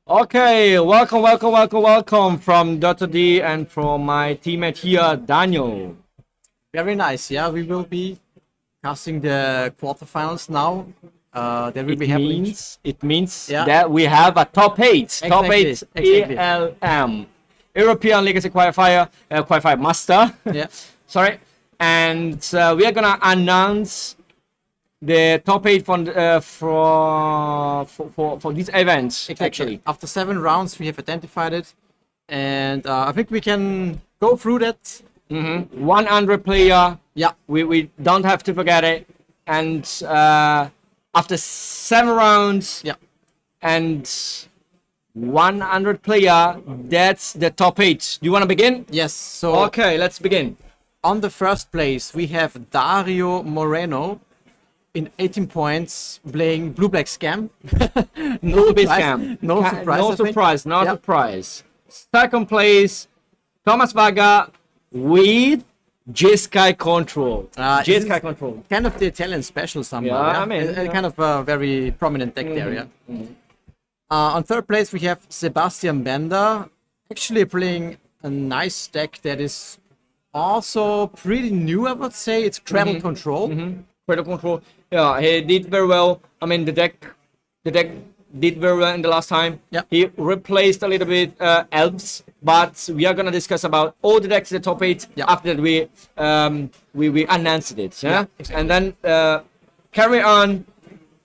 Okay, welcome from Dr. D and from my teammate here, Daniel. Very nice. Yeah, we will be casting the quarterfinals now. That will be happening. It means Yeah. that we have a top eight, Exactly. ELM, European Legacy Qualifier Master. Yeah. Sorry, and we are gonna announce the top eight for these events. Actually, After 7 rounds, we have identified it, and I think we can go through that. 100 player. Yeah. We don't have to forget it. And after 7 rounds, Yeah. and 100 player, that's the top eight. Do you want to begin? Yes. So Okay, let's begin. on the first place, we have Dario Moreno in 18 points, playing Blue Black Scam. No big surprise. scam. No surprise, No I think. surprise. No Yeah. surprise. Second place, Thomas Vaga with J-Sky Control. This J-Sky is Control. kind of the Italian special somehow. Yeah, I mean, a kind of a very prominent deck there. Yeah. On third place, we have Sebastian Bender, actually playing a nice deck that is also pretty new, I would say. It's Cradle Control. Cradle Control. Yeah, he did very well. I mean, the deck did very well in the last time. Yeah. He replaced a little bit elves, but we are gonna discuss about all the decks in the top eight Yeah. after that we announced it. Yeah. Yeah, exactly. And then carry on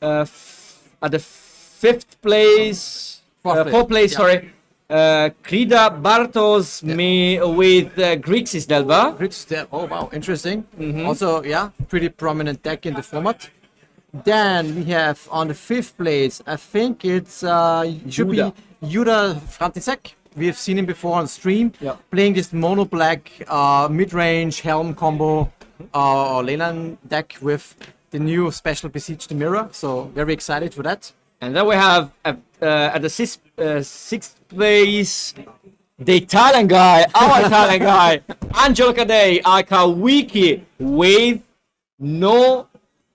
at the fifth place, fourth place. Yeah. Sorry. Krida Bartos me with Grixis Delva. Rich there. Oh wow, interesting. Also, yeah, pretty prominent deck in the format. Then we have on the fifth place, I think it's should Judah. be Judah Frantisek. We have seen him before on stream, Yeah. playing this mono black mid-range helm combo or Leyland deck with the new special Besiege the Mirror. So very excited for that. And then we have at the sixth place, the Italian guy, our Italian guy, Angelo Cadei, aka Wiki, with no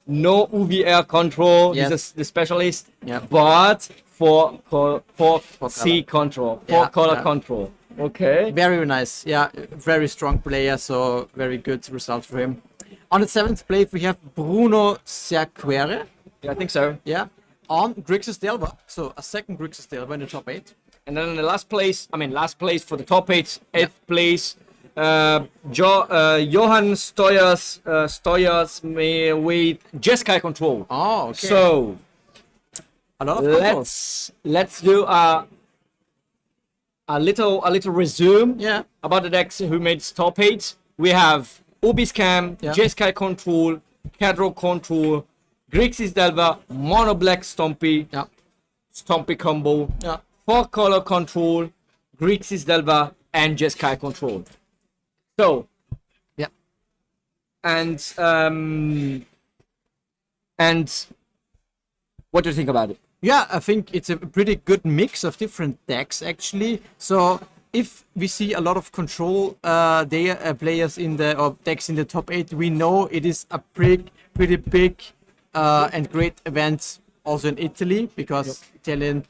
UVR control. Yes. He's the specialist, Yeah. but for C control, for Yeah, color yeah. control. Okay. Very nice. Yeah, very strong player. So very good result for him. On the seventh place, we have Bruno Cerquere. Yeah, I think so. Yeah. On Grixis Delva. So a second Grixis Delva in the top 8. And then in the last place for the top eight, eighth place, Johan Stoyers me with J-Sky Control. Oh, okay. So a lot of controls. let's do a little resume Yeah. about the decks who made top eight. We have Ubiscam, Yeah. J-Sky Control, Cradle Control, Grixis Delva, Mono Black Stompy, Yeah. Stompy combo, Yeah. 4 color control, Grixis Delva, and J-Sky Control. So, Yeah. and what do you think about it? Yeah, I think it's a pretty good mix of different decks actually. So if we see a lot of control players in the or decks in the top 8, we know it is a pretty big and great event also in Italy, because Italian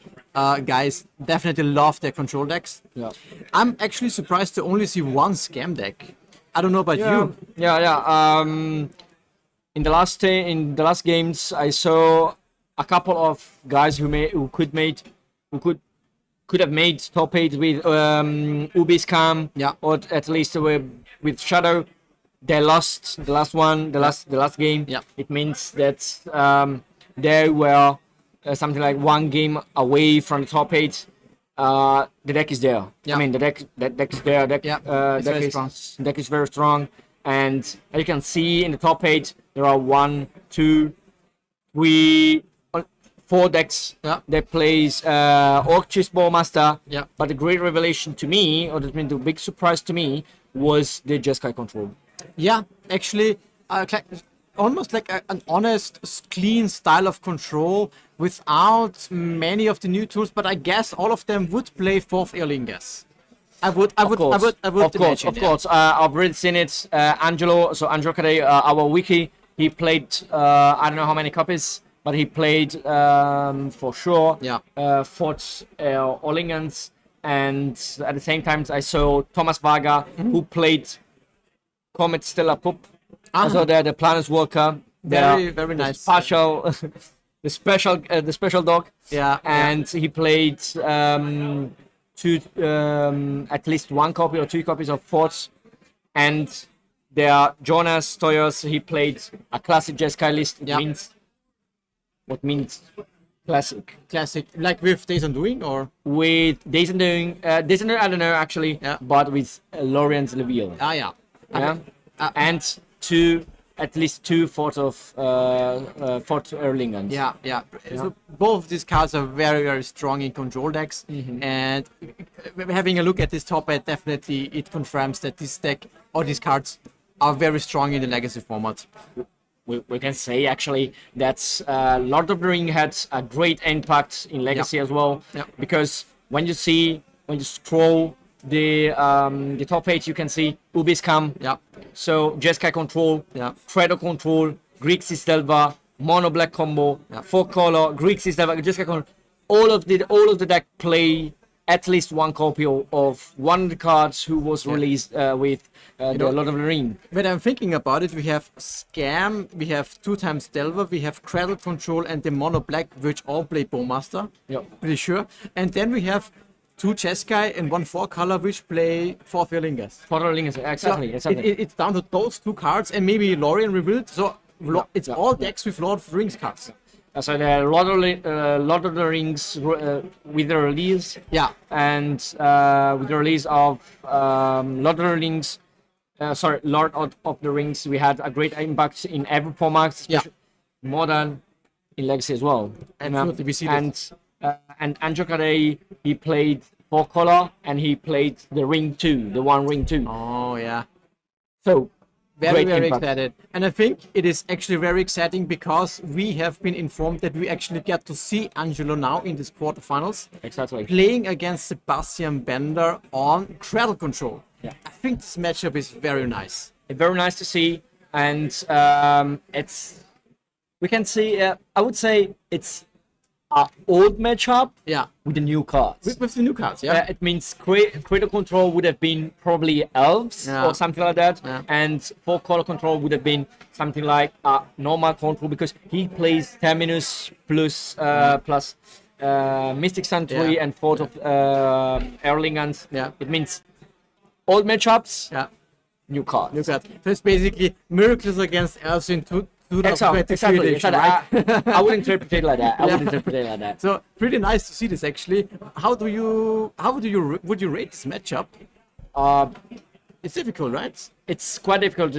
guys definitely love their control decks. Yeah. I'm actually surprised to only see one scam deck. I don't know about you. Yeah. In the last games, I saw a couple of guys who could have made top 8 with Ubiscam, Yeah. or at least with Shadow. They lost the last game. Yeah. It means that they were something like one game away from the top 8. The deck is there. Yeah. I mean, the deck is there. Yeah, it's Deck very is strong. Deck is very strong, and as you can see in the top 8, there are 1, 2, 3, 4 decks Yeah. that plays Orc Chessball Master. Yeah. But the great revelation to me, or the big surprise to me, was the J-Sky Control. Yeah, actually, almost like an honest, clean style of control without many of the new tools. But I guess all of them would play 4th Erlingas. I would imagine, Of course. I've already seen it. Angelo Cadei, our wiki, he played I don't know how many copies but he played for sure. Yeah. Fought Orlingens, and at the same time I saw Thomas Varga, who played Comet Stellar Pup. Also, they're the Planeswalker. Very nice. Special, the special dog. Yeah. And he played at least one copy or 2 copies of Forts. And there are Jonas Toyos. He played a classic Jeskai list. It means classic. Classic, like with Days Undoing, or With Days Undoing, I don't know actually, but with Lorient's Leviel. yeah. And at least 2 Fort of Fort Erlingans. Yeah. So both of these cards are very strong in control decks, and having a look at this top 8, definitely it confirms that this deck or these cards are very strong in the Legacy format. We can say actually that Lord of the Ring had a great impact in Legacy as well, because when you scroll the top 8, you can see Ubiscam. So Jeskai control, Cradle control, Grixis Delva, Mono Black combo, 4 color, Grixis Delva, Jeskai control. All of the deck play at least 1 copy of one of the cards who was released with the Lord of the Ring. When I'm thinking about it, we have Scam, we have 2 times Delver, we have Cradle control, and the Mono Black, which all play Bowmaster. Pretty sure. And then we have 2 Jeskai and 1 4 color, which play 4 Firlingas. 4 Firlingas, exactly. It's down to those 2 cards and maybe Lorien rebuild. So it's all decks with Lord of the Rings cards. So the Lord of the Rings with the release, and with the release of Lord of the Rings, Lord of the Rings, we had a great impact in every format, especially Modern, in Legacy as well. And Angelo Cadei, he played 4 color and he played the Ring 2, the one Ring 2. Oh yeah. So very excited, and I think it is actually very exciting because we have been informed that we actually get to see Angelo now in this quarterfinals, playing against Sebastian Bender on Cradle control. I think this matchup is very nice. Very nice to see, and we can see. I would say it's an old matchup. With the new cards. With the new cards, it means critical control would have been probably elves or something like that, and 4 color control would have been something like normal control, because he plays Terminus plus Mystic Sanctuary and Fort of Erlingans. It means old matchups, new cards. So it's basically miracles against elves in 2023. Exactly. Right? I would interpret it like that. So pretty nice to see this actually. Would you rate this matchup? It's difficult, right? It's quite difficult.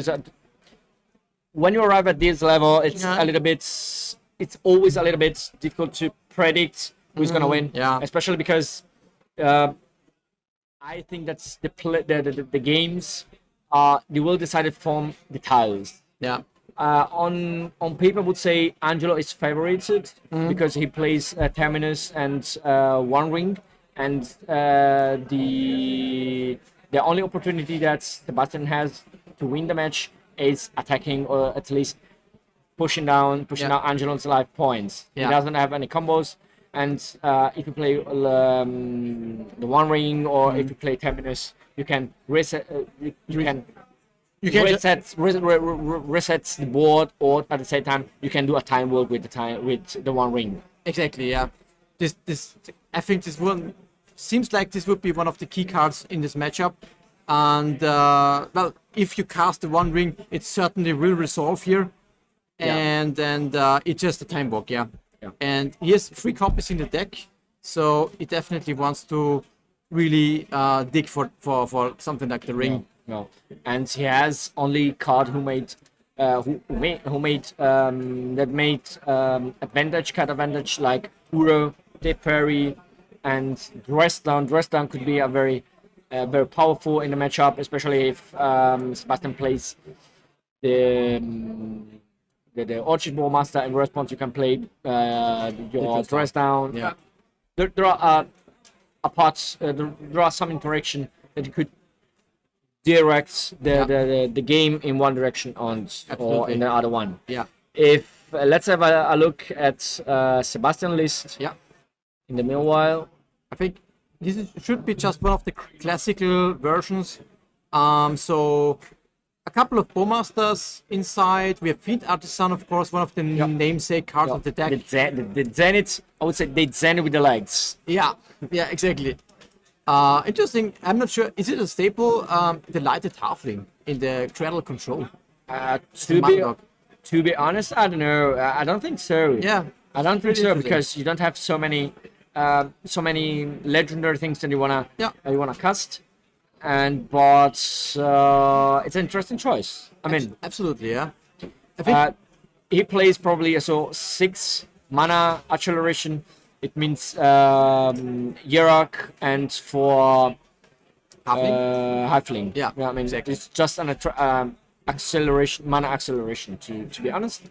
When you arrive at this level, it's always a little bit difficult to predict who's gonna win. Especially because I think that's the games they will decide it from the tiles. On paper, I would say Angelo is favorited because he plays Terminus and One Ring, and the only opportunity that Sebastian has to win the match is attacking, or at least pushing down Angelo's life points. He doesn't have any combos, and if you play the One Ring or if you play Terminus, you can reset. Reset the board, or at the same time you can do a time work with the One Ring. Exactly, yeah. This I think this one seems like this would be one of the key cards in this matchup, and well, if you cast the One Ring, it certainly will resolve here, and it's just a time walk, and he has 3 copies in the deck, so it definitely wants to really dig for something like the ring. And he has only card who made advantage card advantage, like Uro, Deep Fairy, and Dress Down. Dress Down could be a very powerful in the matchup, especially if Sebastian plays the Orchid Ballmaster. In response, you can play your Dress Down. There are there are some interaction that you could direct the game in one direction or in the other one. Yeah. If let's have a look at Sebastian list. Yeah. In the meanwhile, I think should be just one of the classical versions. So a couple of Bowmasters inside. We have Fiend Artisan, of course, one of the namesake cards of the deck. the Zenith, I would say they Zenith with the legs. Yeah, exactly. Interesting. I'm not sure. Is it a staple? The lighted halfling in the Cradle control. To be honest, I don't know. I don't think so. Yeah, I don't think so because you don't have so many legendary things that you wanna cast. But it's an interesting choice. I mean, absolutely, yeah. I think he plays probably 6 mana acceleration. It means Hierarch and for Halfling. Yeah, I mean, exactly. it's just an acceleration, mana acceleration. To be honest,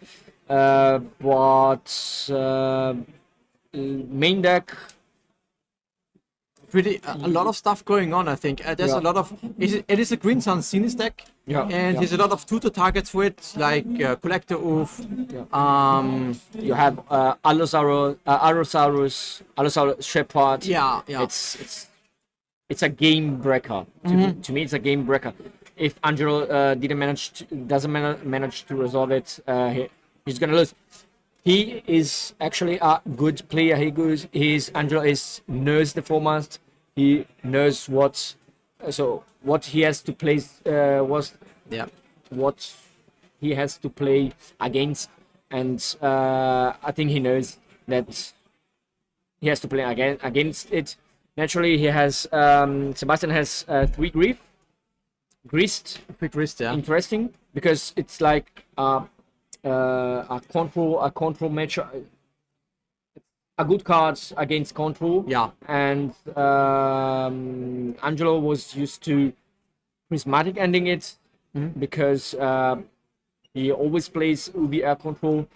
but main deck. Pretty a lot of stuff going on. I think there's a lot of it is a Green Sun Sinus deck, and there's a lot of tutor targets for it, like Collector Oof. You have Allosaurus Shepherd. Yeah. It's a game breaker. To me, it's a game breaker. If Angelo doesn't manage to resolve it, he's gonna lose. He is actually a good player. Angelo knows the format. He knows what he has to play. What he has to play against, and I think he knows that he has to play against it. Naturally, he has Sebastian has 3 greased. Yeah. Interesting because it's like a control match, a good card against control. Yeah. And Angelo was used to prismatic ending it because he always plays UV air control.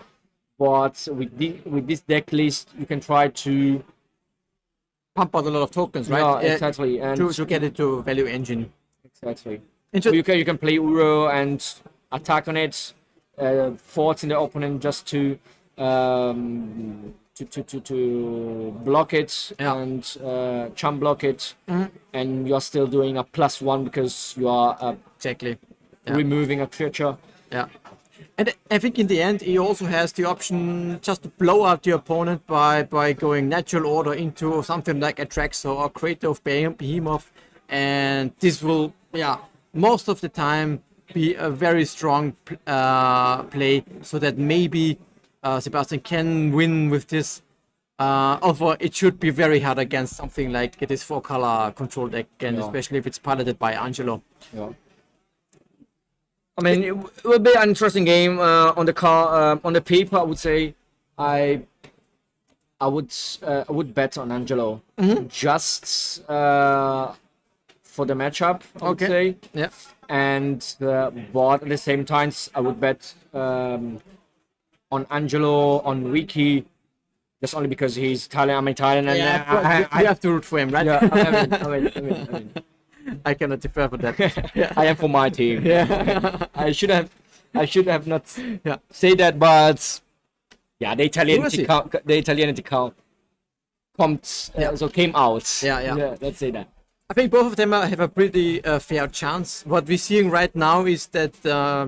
But with this deck list, you can try to pump out a lot of tokens, right? Yeah, exactly. And to get it to value engine. Exactly. So you can play Uro and attack on it. Force in the opponent just to block it and chump block it, and you're still doing a +1 because you are removing a creature. Yeah, and I think in the end he also has the option just to blow out the opponent by going natural order into something like a Traxor or Cradle of Behemoth, and this will most of the time be a very strong play, so that maybe Sebastian can win with this. Although it should be very hard against something like this 4-color control deck, and especially if it's piloted by Angelo. Yeah. I mean, it will be an interesting game on the paper. I would say I would bet on Angelo just for the matchup. I would say. Yeah. And but at the same time, I would bet on Angelo on Wiki, just only because he's Italian. I'm Italian, and I have to root for him, right? Yeah, I mean. I cannot defer for that. I am for my team. Yeah. I should have not say that, but the Italianity came out. Yeah. Let's say that. I think both of them have a pretty fair chance. What we're seeing right now is that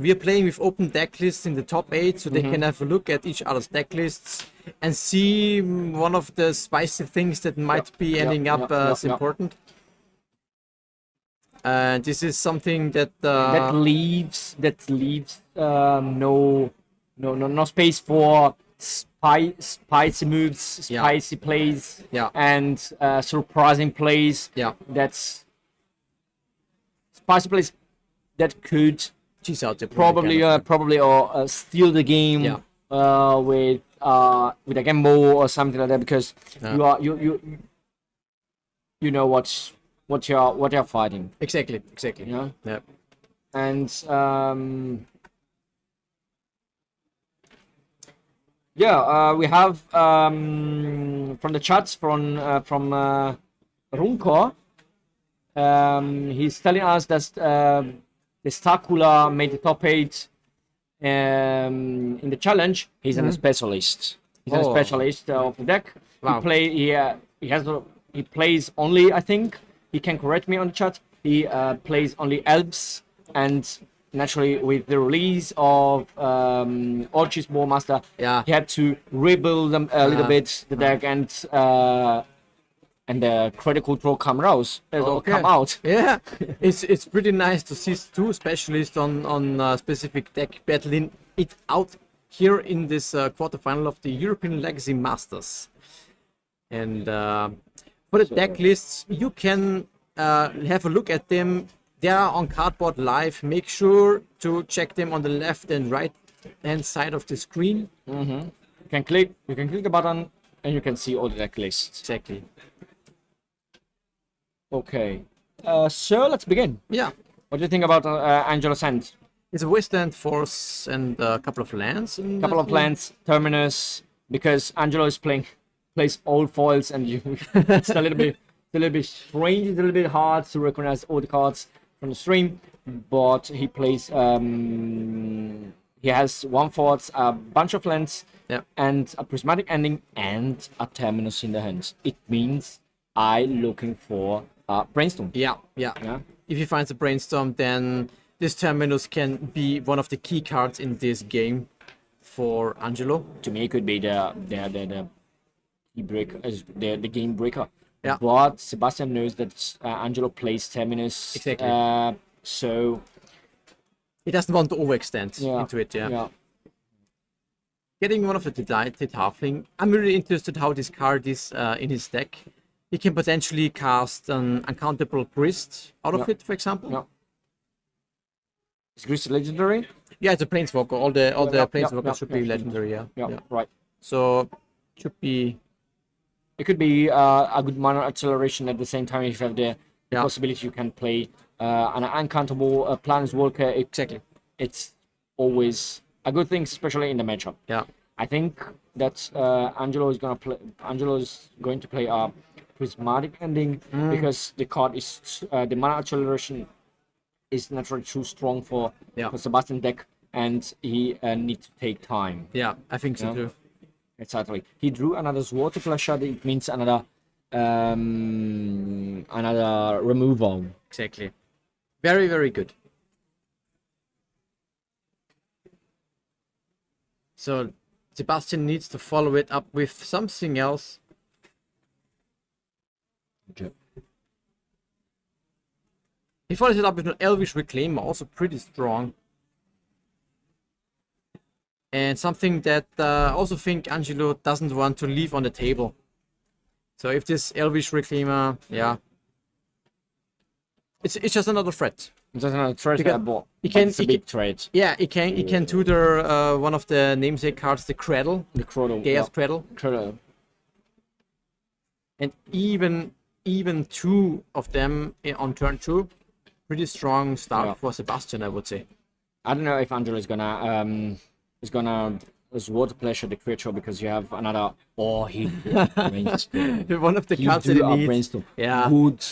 we are playing with open deck lists in the top 8, so they can have a look at each other's deck lists and see one of the spicy things that might be ending up as important. And this is something that that leaves no space for spicy moves, spicy plays, and surprising plays. That's spicy plays that could cheese out the probably steal the game with a gamble or something like that, because you know what you're fighting. Exactly. Yeah. Yeah. And we have from the chats from Runkor. He's telling us that the Star Cooler made the top 8, in the challenge, he's a specialist. He's a Oh. specialist of the deck. Wow. He plays only, I think, he can correct me on the chat. He plays only elves, and naturally with the release of Orchis Ballmaster, Yeah. he had to rebuild them a little bit the deck, and the critical draw come out. Yeah, it's pretty nice to see two specialists on specific deck battling it out here in this quarterfinal of the European Legacy Masters. And for the deck lists, you can have a look at them. They are on Cardboard Live. Make sure to check them on the left and right hand side of the screen. You can click the button, and you can see all the deck lists. Exactly. Okay, so let's begin. Yeah, What do you think about Angelo's hand? it's a Wasteland Force and a couple of lands. Couple of lands, Terminus, because Angelo is plays all foils, and it's a little bit strange. It's a little bit hard to recognize all the cards from the stream, but he plays. He has one fort, a bunch of lands, Yeah. and a prismatic ending and a Terminus in the hands. It means I looking for a brainstorm. Yeah. Yeah. If he finds a Brainstorm, then this Terminus can be one of the key cards in this game for Angelo. To me, it could be the key break, the game breaker. Yeah. But Sebastian knows that Angelo plays Terminus. Exactly. So He doesn't want to overextend yeah, into it, yeah. Getting one of the Delighted Halfling. I'm really interested how this card is in his deck. He can potentially cast an uncountable Priest out of Yeah. it, for example. Yeah. Is Grease legendary? Yeah, it's a Planeswalker. All the Yeah, Planeswalkers yeah, should yeah. be legendary, yeah. Yeah, right. So, should be... It could be a good mana acceleration at the same time if you have the Yeah. possibility you can play an uncountable Planeswalker. Exactly. It's always a good thing, especially in the matchup. Yeah. I think that Angelo is going to play a prismatic ending because the card is the mana acceleration is naturally too strong for Sebastian deck, and he needs to take time. Yeah, I think so Yeah. too. Exactly. He drew another Water Flasher. It means another removal. Exactly. Very, very good. So Sebastian needs to follow it up with something else. He follows it up with an Elvish Reclaimer, also pretty strong. And something that I also think Angelo doesn't want to leave on the table. So if this Elvish Reclaimer, yeah. It's just another threat. It's just another trade Because I bought. it's a big trade. Yeah, it can tutor one of the namesake cards, the Cradle, The Cradle. Gaia's Cradle, Cradle. and even two of them on turn 2. Pretty strong start Yeah. for Sebastian, I would say. I don't know if Angelo is gonna Water Pleasure the creature because you have another. Oh, he brainstorm. One of the He cards that drew he a needs. brainstorm. Yeah. Good.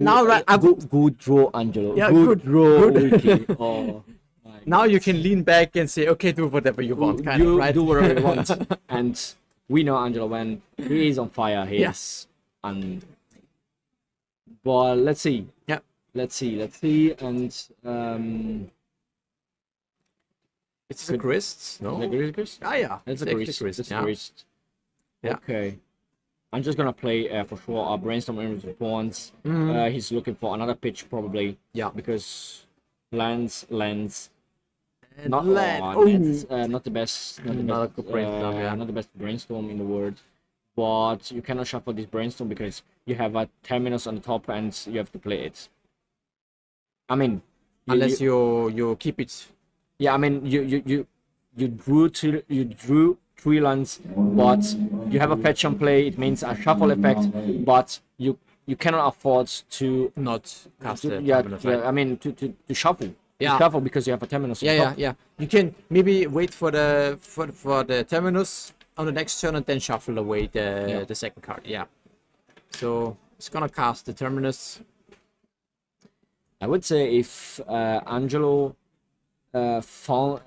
Now, right, Good draw, Angelo. Yeah, good good, draw. good. Wiki. Oh. Now you can lean back and say, okay, do whatever you want, kind You of, right? do whatever you want. And we know Angelo when he is on fire. He Yeah. is. And but let's see. Yeah. Let's see. And It's a Grist, no? the Grizzlies? Ah, yeah. That's a exactly Grist. Grist, That's yeah. a Grist. Yeah. Okay. I'm just gonna play for sure our brainstorm in response. He's looking for another pitch probably. Yeah. Because lands. And Not land. lands, not the best. Not the Not a best. good brainstorm, yeah. Not the best brainstorm in the world. But you cannot shuffle this brainstorm because you have a Terminus on the top and you have to play it. I mean, Unless you keep it. yeah, I mean you drew 3 lands, but you have a fetch on play. It means a shuffle effect, but you cannot afford to Not cast the yeah, Terminus, yeah, right? I mean to shuffle. Yeah. To shuffle because you have a Terminus. on Yeah, top. yeah. You can maybe wait for the Terminus on the next turn and then shuffle away the second card. Yeah. So it's gonna cast the Terminus. I would say if Angelo found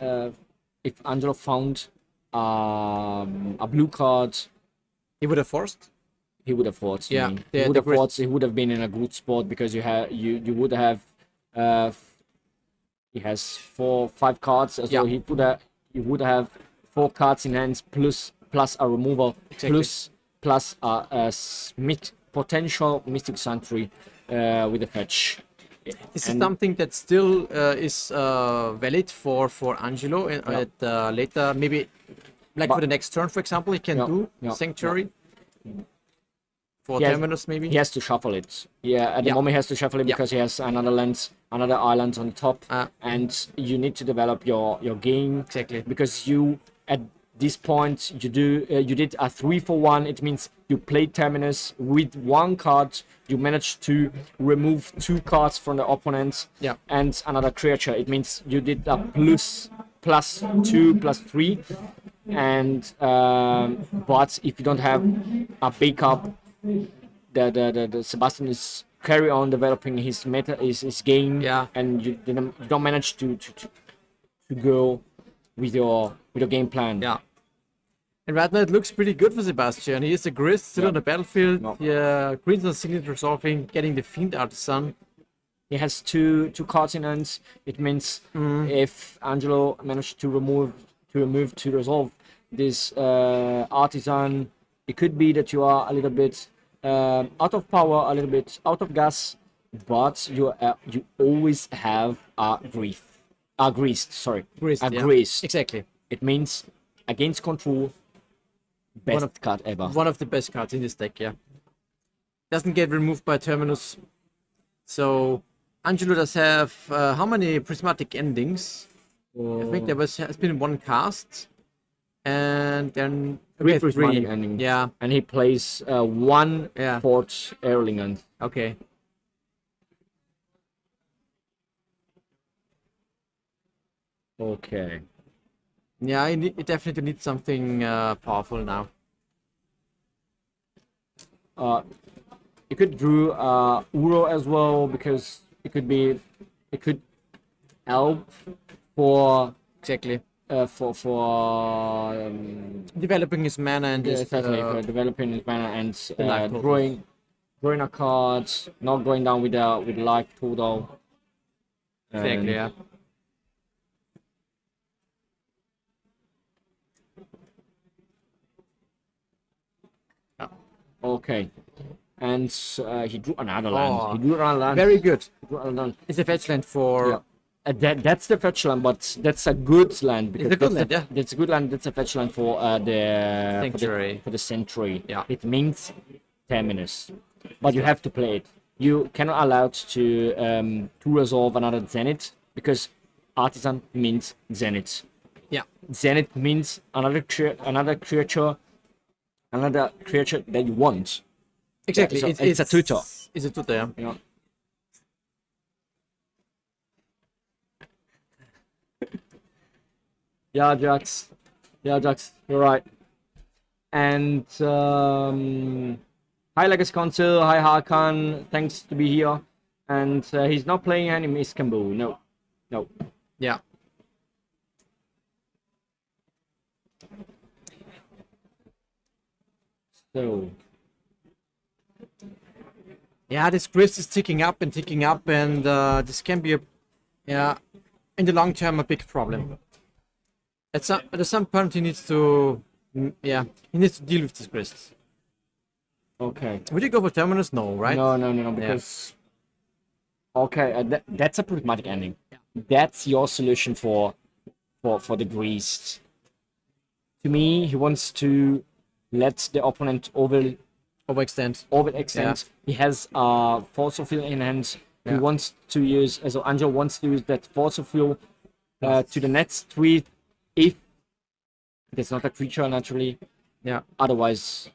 if Angelo found a blue card, He would have forced. he would have fought Yeah, me. the- He would the have grid- fought. He would have been in a good spot because you would have he has 4-5 cards, so Yeah. he would have 4 cards in hands plus a removal Exactly. plus potential Mystic Sentry with a fetch. This is And- something that still is valid for Angelo at later, maybe like But- for the next turn, for example, he can Yeah, do yeah, Sanctuary for He has- Terminus, maybe. He has to shuffle it. Yeah, at the Yeah. moment he has to shuffle it Yeah. because he has another island on top, Ah. and you need to develop your game. Exactly. Because you at this point you did a 3-for-1. It means you played Terminus with 1 card. You managed to remove 2 cards from the opponent. Yeah. And another creature. It means you did a +2/+3, and but if you don't have a backup, the Sebastian is carry on developing his his game, Yeah. and you don't manage to go with your game plan. Yeah. And right now it looks pretty good for Sebastian. He is a Grist still Yeah. on the battlefield. Yeah. Yeah, Green's on signature resolving, getting the Fiend Artisan. He has two cards in hands. It means if Angelo managed to resolve this artisan, it could be that you are a little bit out of power, a little bit out of gas, but you always have a greased. Grist, a yeah. greased. Exactly. It means against control, best of- card ever. One of the best cards in this deck, yeah. Doesn't get removed by Terminus. So Angelo does have how many prismatic endings? I think there has been 1 cast. And then we have prismatic 3. endings. Yeah, And he plays 1 Yeah. Fort Erlingen. okay. Okay. Yeah, it definitely needs something powerful now. You could drew Uro as well because it could help for Exactly. for Developing his mana and yeah, just exactly, for developing his mana and life total. drawing a card, not going down with life total. exactly, And- yeah. Okay. And he drew another land. Oh, He drew another land. Very good. He drew another land. It's a fetch land for Yeah. That's the fetch land, but that's a good land. Because a good that's land, yeah. That's a good land. That's a fetch land for Sanctuary. for the Sentry. Yeah. It means Terminus, but you have to play it. You cannot allow it to resolve another Zenith because Artisan means Zenith. yeah. Zenith means another creature that you want. Exactly. so it's a tutor. It's a tutor, yeah. You know. Yeah, Jax. You're right. And hi, Legacy Council. Hi, Hakan. Thanks to be here. And he's not playing any Istanbul. No. Yeah. So Yeah, this Grist is ticking up, and this can be in the long term, a big problem. At some point, he needs to, he needs to deal with this Grist. okay. Would you go for Terminus? No, right? No. Because okay, that's a pragmatic ending. That's your solution for the Greased. To me, he wants to let the opponent Overextend. overextend. He has Force of Will in hand. He Yeah. wants to use, so Angel wants to use that Force of Will to the next tweet if it's not a creature naturally. Yeah. Otherwise,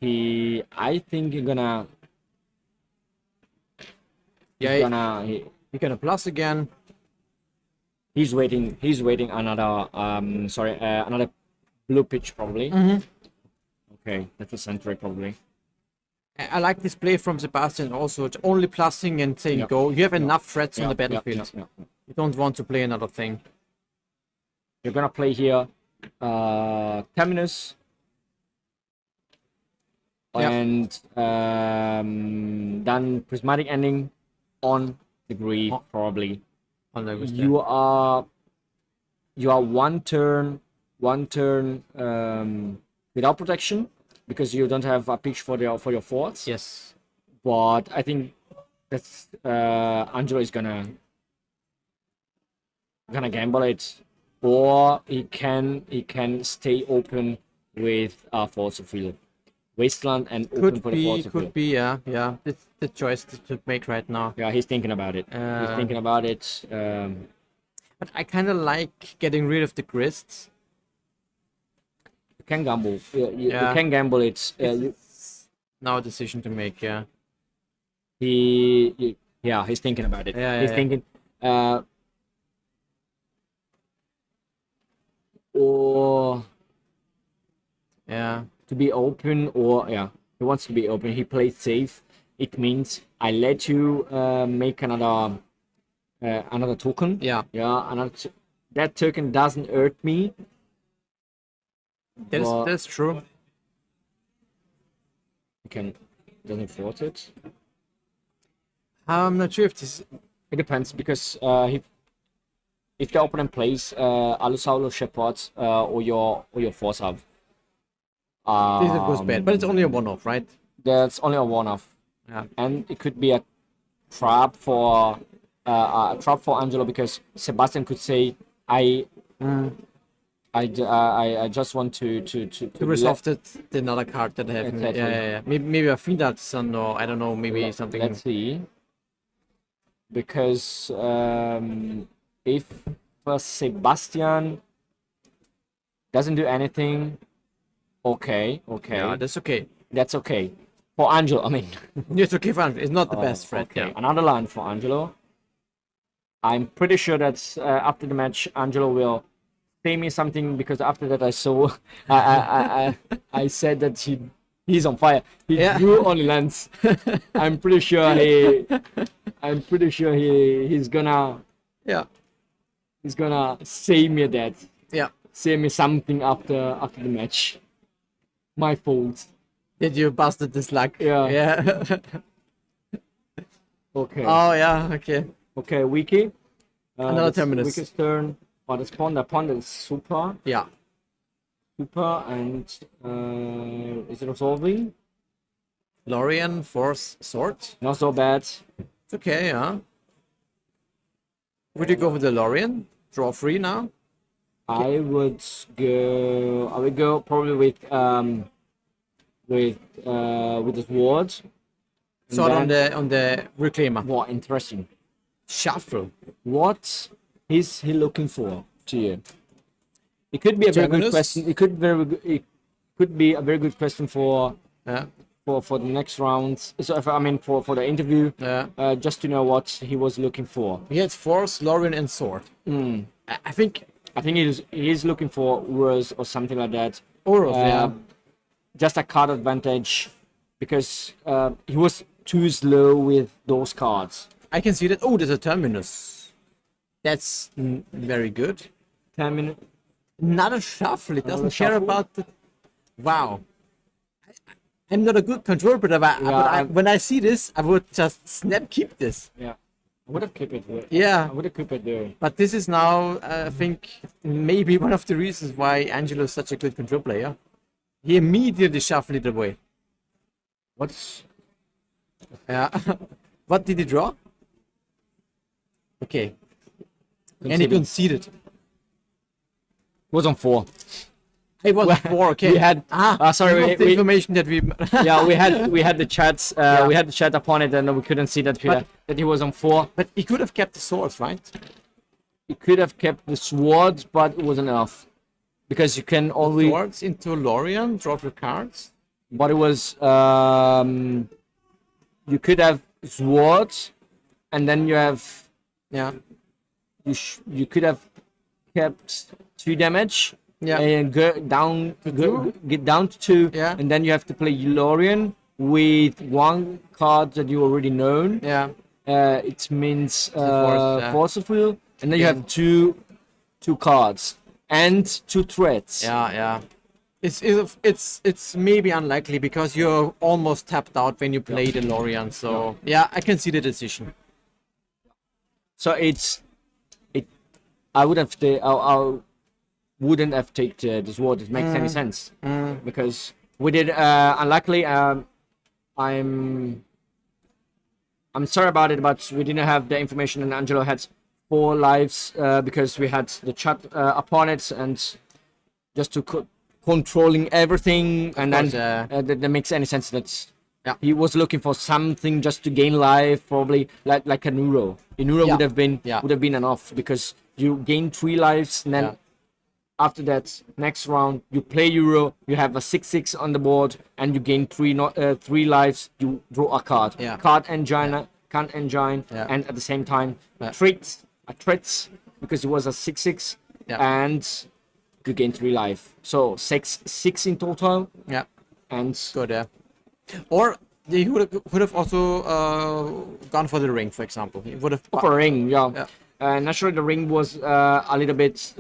I think you're gonna. Yeah, you're gonna plus again. He's waiting another another blue pitch probably. Mm-hmm. Okay, that's a Sentry probably. I like this play from Sebastian also. It's only plussing and saying Yeah. go. You have enough threats on Yeah, the battlefield. yeah. You don't want to play another thing. You're gonna play here Terminus. Yeah. And then Prismatic Ending on the Grief, probably. On the You are one turn without protection because you don't have a pitch for your forts. Yes. But I think that's Angelo is gonna gamble it, or he can stay open with Force of Will, Wasteland, and open for the Force of Will. Could be, yeah. It's the choice to make right now. Yeah, he's thinking about it. He's thinking about it. But I kind of like getting rid of the Grists. You can gamble. You can gamble it. Now a decision to make, yeah. He's thinking about it. He's thinking. Or to be open, or he wants to be open. He plays safe. It means I let you make another token. That token doesn't hurt me. That's true. You doesn't force it. I'm not sure if this. It depends because if the opponent plays Alusaulo Shepherds or your Force Hub. This goes bad, but it's only a one-off, right? That's only a one-off. Yeah. And it could be a trap for Angelo because Sebastian could say, I just want to resolve the another card that I have. Exactly. Yeah. Maybe a Fiend Artisan, or I don't know, maybe something. Let's see. Because if Sebastian doesn't do anything, okay. Yeah, that's okay. That's okay. For Angelo, I mean. It's okay for Angelo. It's not the best threat. Okay. Yeah. Another line for Angelo. I'm pretty sure that after the match, Angelo will say me something because after that I saw, I said that he's on fire. He drew only lands. I'm pretty sure he's gonna. Yeah. He's gonna say me that. Yeah. Say me something after the match. My fault. Did you busted this luck? Yeah. Okay. Oh yeah. Okay. Okay, Wiki. Another Terminus. Wiki's turn. Oh, the Pond is super. Yeah. Super, and is it resolving? Lorien, Force, Sword. Not so bad. It's okay, yeah. Would you go with the Lorien? Draw 3 now? I would go probably with the sword. Sword on the Reclaimer. What interesting. Shuffle. What is he looking for to you? It could be a very good question. It could be a very good question for the next round. So for the interview. Yeah. Just to know what he was looking for. He had Force, Lorien, and Sword. I think he's looking for Urus or something like that. Urus, yeah. Just a card advantage because he was too slow with those cards. I can see that. Oh, there's a Terminus. That's very good. Terminus. Another shuffle. It doesn't care about the. Wow. I'm not a good controller, but when I see this, I would just snap keep this. Yeah. I would have kept it there. Yeah. I would have kept it there. But this is now, I think, maybe one of the reasons why Angelo is such a good control player. He immediately shuffled it away. What's... Yeah. What did he draw? Okay. And he conceded. Was on 4. It was 4. Okay. We had sorry. The information that we. Yeah, we had the chats. We had the chat upon it, and we couldn't see that he was on 4. But he could have kept the swords, right? He could have kept the swords, but it wasn't enough because you can only swords into Lorien, draw 3 cards. But it was you could have swords, and then you have you could have kept 2 damage. Yeah. And get down to 2. Yeah. And then you have to play Lorien with 1 card that you already know. Yeah. It means Force of Will. and then you have two cards and two threats. Yeah. It's maybe unlikely because you're almost tapped out when you play the Lorien. So yeah, I can see the decision. So I wouldn't have taken the sword. It makes any sense because we did unluckily. I'm sorry about it, but we didn't have the information, and Angelo had 4 lives because we had the chat upon it, and just to controlling everything, and course, then that makes any sense. That he was looking for something just to gain life, probably like a Neuro. A Neuro would have been enough because you gain 3 lives, and then after that next round you play Euro, you have a 6/6 on the board, and you gain 3 lives. You draw a card, card engine, and at the same time threats because it was a 6/6, and you gain 3 life. So 6 in total. Yeah, and good. Or he would have also gone for the ring, for example. He would have for a ring, naturally the ring was a little bit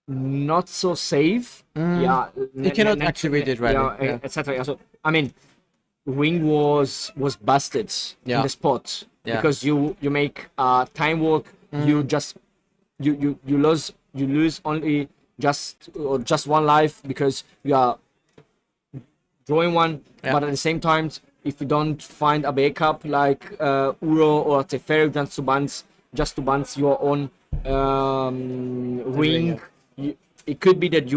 not so safe. You cannot activate it right. etc. So I mean, ring was busted in the spot because you make time walk. You just you lose only just 1 life because you are drawing 1, but at the same time, if you don't find a backup like Uro or Teferi just to bounce your own ring, it could be that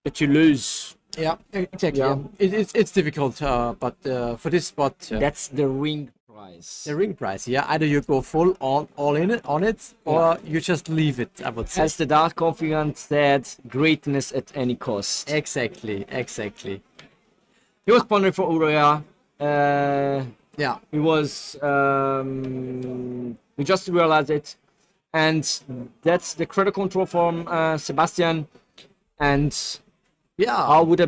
that you lose. Yeah, exactly. Yeah. It's difficult, but for this spot, that's the ring price. The ring price, either you go full all in on it, or you just leave it. I would say. As the Dark Confidant said, greatness at any cost. Exactly. He was pondering for Uroya. He was. We just realized it, and that's the credit control from Sebastian. And how would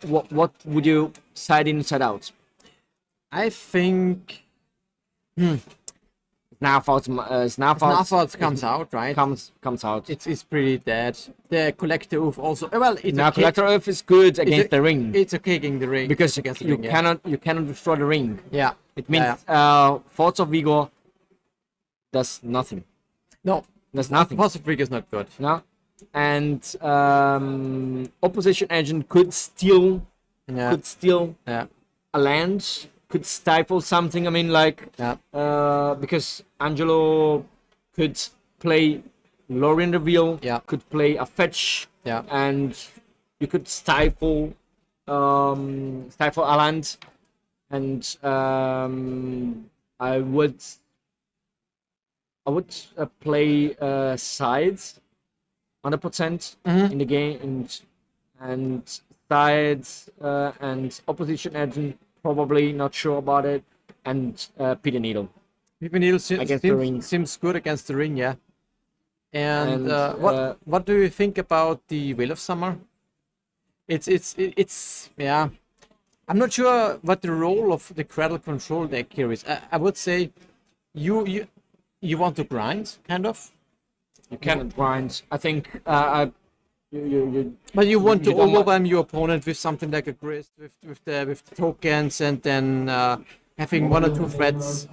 what would you side in, side out? I think Snarfouts comes out, right? Comes out. It's pretty dead. The Collector Oath also. Collector Oath is good against the ring. It's okay against the ring because you cannot destroy the ring. Yeah, it means Force of Vigor does nothing. No, does nothing. Force of Vigor is not good. No, and Opposition Agent could steal a land. Could stifle something. I mean, because Angelo could play Lorien Reveal, could play a fetch, and you could stifle a land, and I would play sides 100% in the game, and sides and Opposition Agent. Probably not sure about it, and Peter Needle. Peter Needle seems good against the ring, And what do you think about the Veil of Summer? It's I'm not sure what the role of the Cradle control deck here is. I would say you want to grind, kind of. You cannot grind. I think But you want to overwhelm your opponent with something like a grist with the tokens, and then having 1 or 2 threats.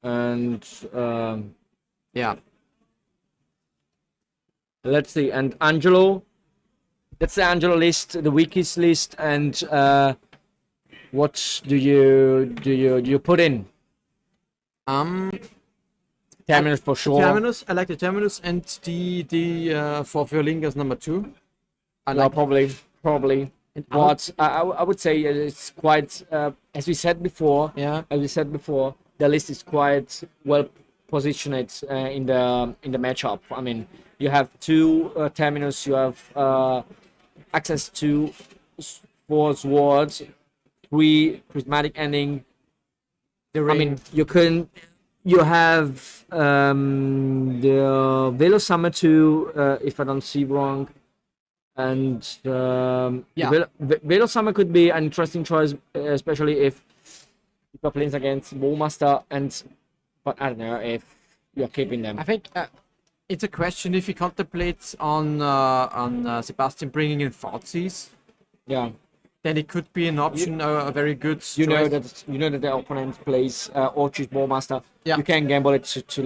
And let's see. And Angelo, that's the Angelo list, the weakest list. And what do you put in? Terminus for sure. Terminus, I like the Terminus, and the for Violingas number 2. Probably. But I would say it's quite as we said before. The list is quite well positioned in the matchup. I mean, you have 2 Terminus, you have access to 4 swords, 3 prismatic ending. I mean, you have the Veil of Summer 2, if I don't see wrong, and Veil of Summer could be an interesting choice, especially if if you're playing against Bowmaster, but I don't know if you're keeping them. I think it's a question if he contemplates on Sebastian bringing in Thoughtseize, Yeah. then it could be an option, a very good You know choice. that the opponent plays Orchid Bowmaster. Yeah. You can gamble it to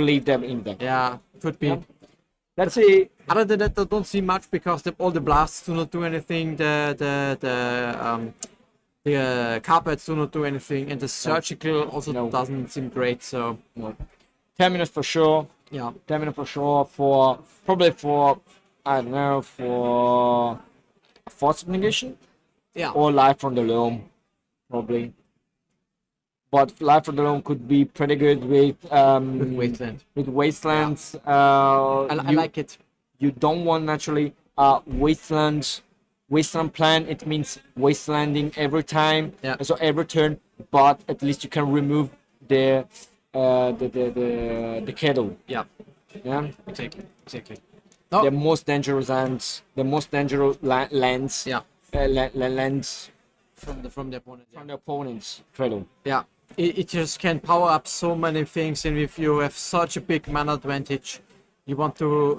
leave them in there. Yeah, could be. Yeah. Let's see. Other than that, I don't see much because all the blasts do not do anything. The carpets do not do anything, and the surgical also doesn't seem great. So No. Terminus for sure. yeah, Terminus for sure. Probably for I don't know, for a force of negation yeah, or life from the loam, probably. But life from the loam could be pretty good with Wasteland. with wastelands. I like it. You don't want naturally wasteland plan. It means wastelanding every time, Yeah. so every turn. But at least you can remove the Cradle. Yeah, Yeah, exactly. No, the most dangerous lands. yeah, Lands from the opponent. from the opponent's Cradle. Yeah, it just can power up so many things, and if you have such a big mana advantage, you want to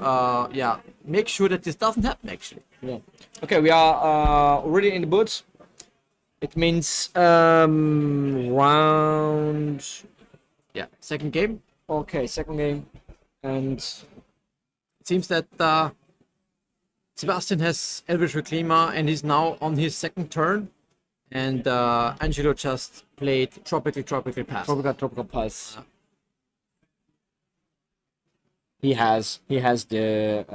make sure that this doesn't happen actually. Yeah. Okay, we are already in the boots. It means round. Yeah, second game. Okay, second game, and It seems that Sebastian has Elvish Reclaimer and he's now on his second turn, and Angelo just played Tropical Pass. Tropical Pulse. He has the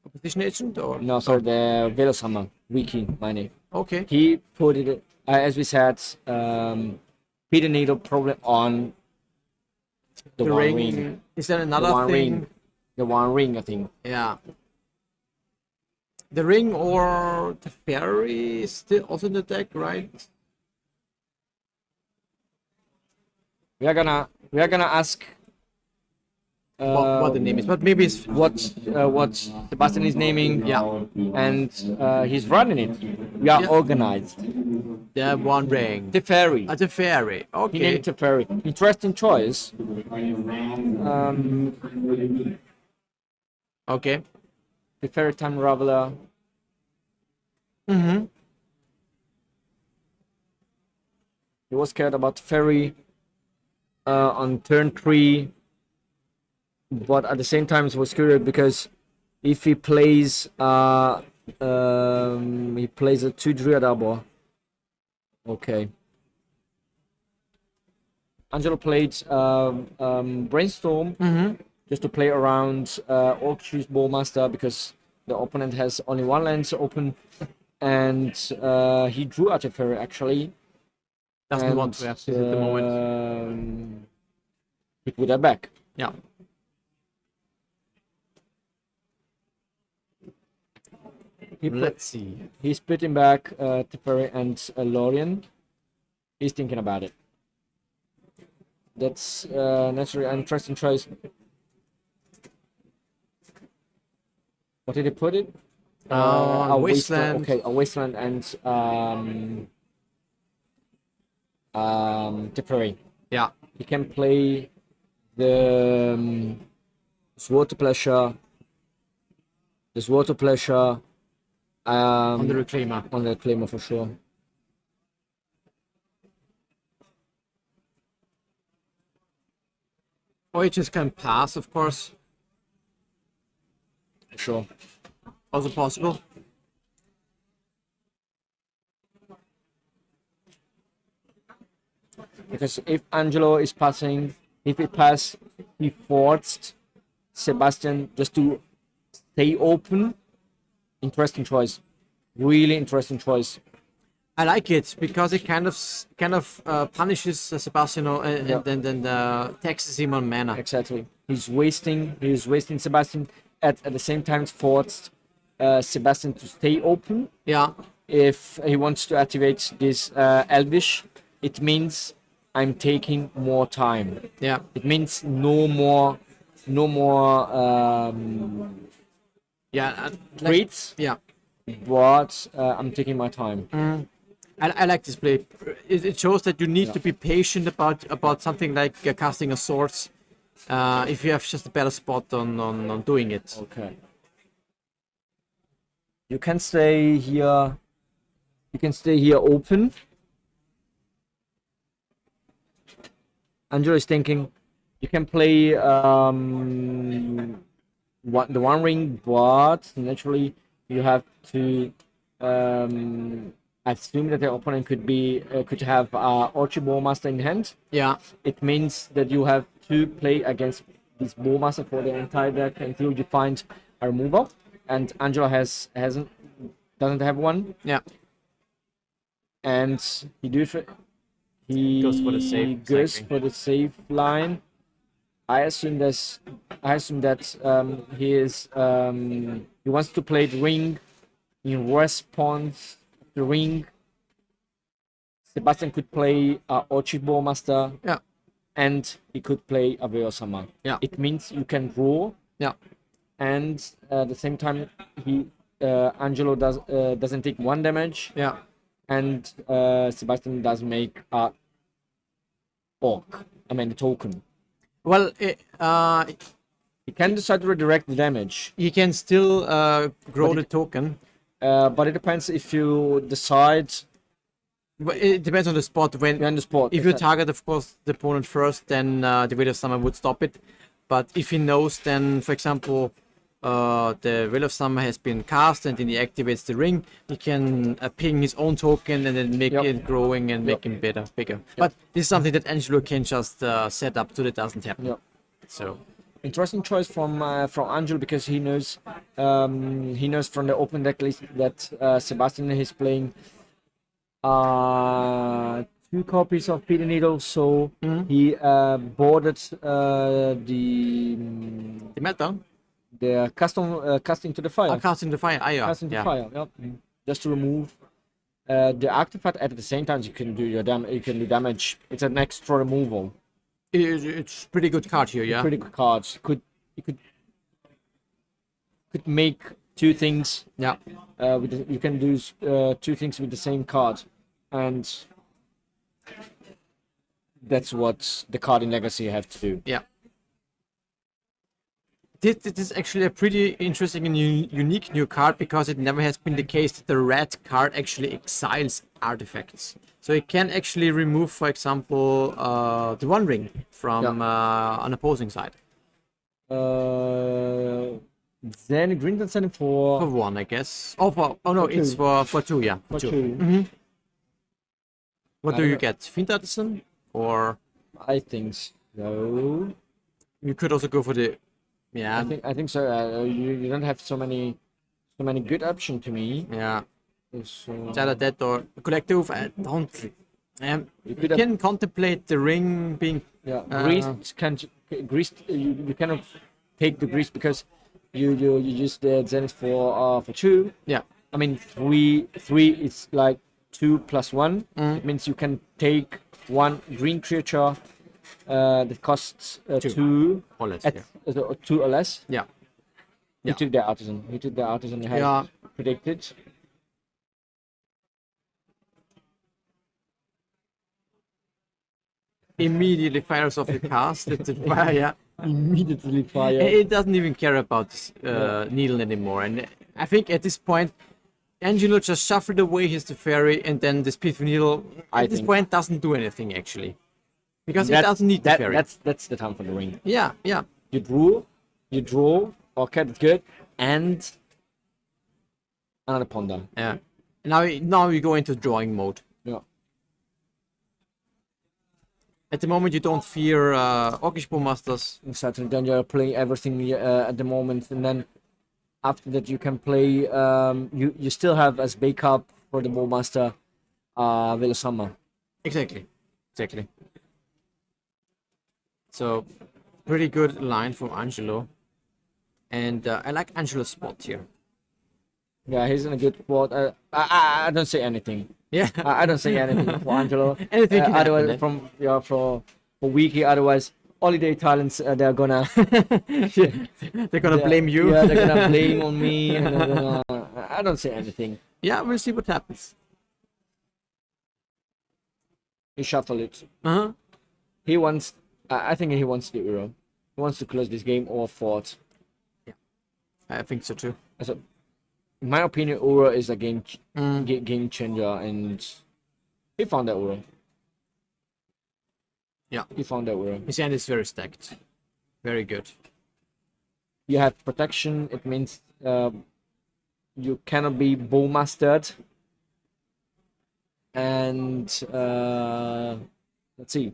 Opposition agent or no, sorry, the Velos Hammer wiki mining. okay. He put it as we said, Peter Needle probably on the The one ring. ring. Is there The another one thing? ring. The one ring, I think. Yeah. The ring or the fairy is still also in the deck, right? We are gonna ask What the name is, but maybe it's what Sebastian is naming. Yeah. And he's running it. We are Yeah. organized. the one ring. The fairy. The fairy. He Okay. named the fairy. Interesting choice. Okay. The fairy time raveler. Mm-hmm. He was scared about fairy on turn 3, but at the same time he was curious because if he plays a 2 Druid Arbor. Okay. Angelo played Brainstorm just to play around Orcus Bowmaster because the opponent has only one land open, and he drew Artifact actually. Doesn't want to have this at the moment. He put that back. Yeah. Let's see. He's putting back Teferi and Lorien. He's thinking about it. That's naturally an interesting choice. What did he put it? A Wasteland. Okay, a wasteland and Teferi. Yeah. He can play the Sword to Pleasure. The Sword to Pleasure. On the Reclaimer. On the Reclaimer for sure. Or it just can pass, of course. For sure. Also possible. Because if Angelo is passing, if he pass, he forced Sebastian just to stay open. Interesting choice. Really interesting choice. I like it because it kind of punishes Sebastian and then taxes him on mana. Exactly. He's wasting Sebastian at the same time forced Sebastian to stay open. Yeah. If he wants to activate this Elvish, it means I'm taking more time. Yeah. It means no more Yeah. treats, Yeah. but I'm taking my time. I like this play. It shows that you need to be patient about something like casting a swords. If you have just a better spot on doing it. Okay. You can stay here. You can stay here open. Angelo is thinking you can play the one ring, but naturally you have to assume that the opponent could have Orchid Bowmaster in hand. Yeah. It means that you have to play against this Bowmaster for the entire deck until you find a removal, and Angelo doesn't have one. Yeah. And he Goes for the save. goes Exactly. for the save line. I assume that he wants to play the ring in response to the ring. Sebastian could play Orchid Bowmaster. Yeah. And he could play a Veosama. Yeah. It means you can draw. Yeah. And at the same time, Angelo doesn't take 1 damage. Yeah. And Sebastian does make a token. Well, He can decide to redirect the damage, you can still grow the token. but it depends if you decide But it depends on the spot. When you're on the spot. if you target, of course, the opponent first, then the Will of Summer would stop it. But if he knows, then, for example, the Will of Summer has been cast and then he activates the ring, he can ping his own token and then make it growing and make him bigger. But this is something that Angelo can just set up so that doesn't happen. Yep. So Interesting choice from Angelo, because he knows from the open deck list that Sebastian is playing 2 copies of Peter Needle, so he boarded the meltdown. the casting to the fire. Casting the fire. Yeah. Casting to fire. Yep. Just to remove the artifact. At the same time, you can do You can do damage. It's an extra removal. It's pretty good card here. Yeah. Pretty good cards. You could make 2 things. Yeah. You can do 2 things with the same card, and that's what the card in Legacy have to do. Yeah. This is actually a pretty interesting and unique new card, because it never has been the case that the red card actually exiles artifacts. So it can actually remove, for example, the One Ring from an opposing side. Then green can send him For for 1, I guess. Oh no, it's for 2, yeah. For 2. 2. What I do don't you know. get? Fiend Artisan? Or I think so. you could also go for the... Yeah, I think so. You don't have so many good options to me. yeah. So, It's either that or collective. I don't... you could have- can contemplate the ring being... greased. You cannot take the grease because you use the Zenith for 2. Yeah. I mean 3 is like 2 plus 1. It means you can take 1 green creature that costs 2 Or less, at yeah. 2 or less. Yeah. He took the artisan. You had Yeah. predicted. Immediately fires off the cast. That's it. Yeah. Immediately fire. It doesn't even care about Needle anymore. And I think at this point, Angelo just shuffled away his Teferi, and then this Pith Needle at this point doesn't do anything actually. Because it doesn't need Teferi. That's the time for the ring. Yeah, yeah. You draw. Okay, that's good. And another ponder. Yeah. Now you go into drawing mode. Yeah. At the moment, you don't fear Orcish Bowmasters. Exactly. Then you're playing everything at the moment, and then after that you can play. You still have as backup for the Bowmaster, Velosama. Exactly. So, pretty good line from Angelo, and I like Angelo's spot here. Yeah, he's in a good spot. I don't say anything. Yeah. I don't say anything for Angelo. Anything can happen, otherwise, eh? for Wiki. Otherwise, holiday talents. They're gonna. They're gonna blame you. Yeah, they're gonna blame on me. And I don't say anything. Yeah, we'll see what happens. He shuffled it. Uh-huh. He wants. I think he wants the Uro. He wants to close this game or fort. I think so too. So, in my opinion, Uro is a game changer, and he found that Uro. Yeah. He found that Uro. His hand is very stacked. Very good. You have protection. It means you cannot be bowmastered. And let's see.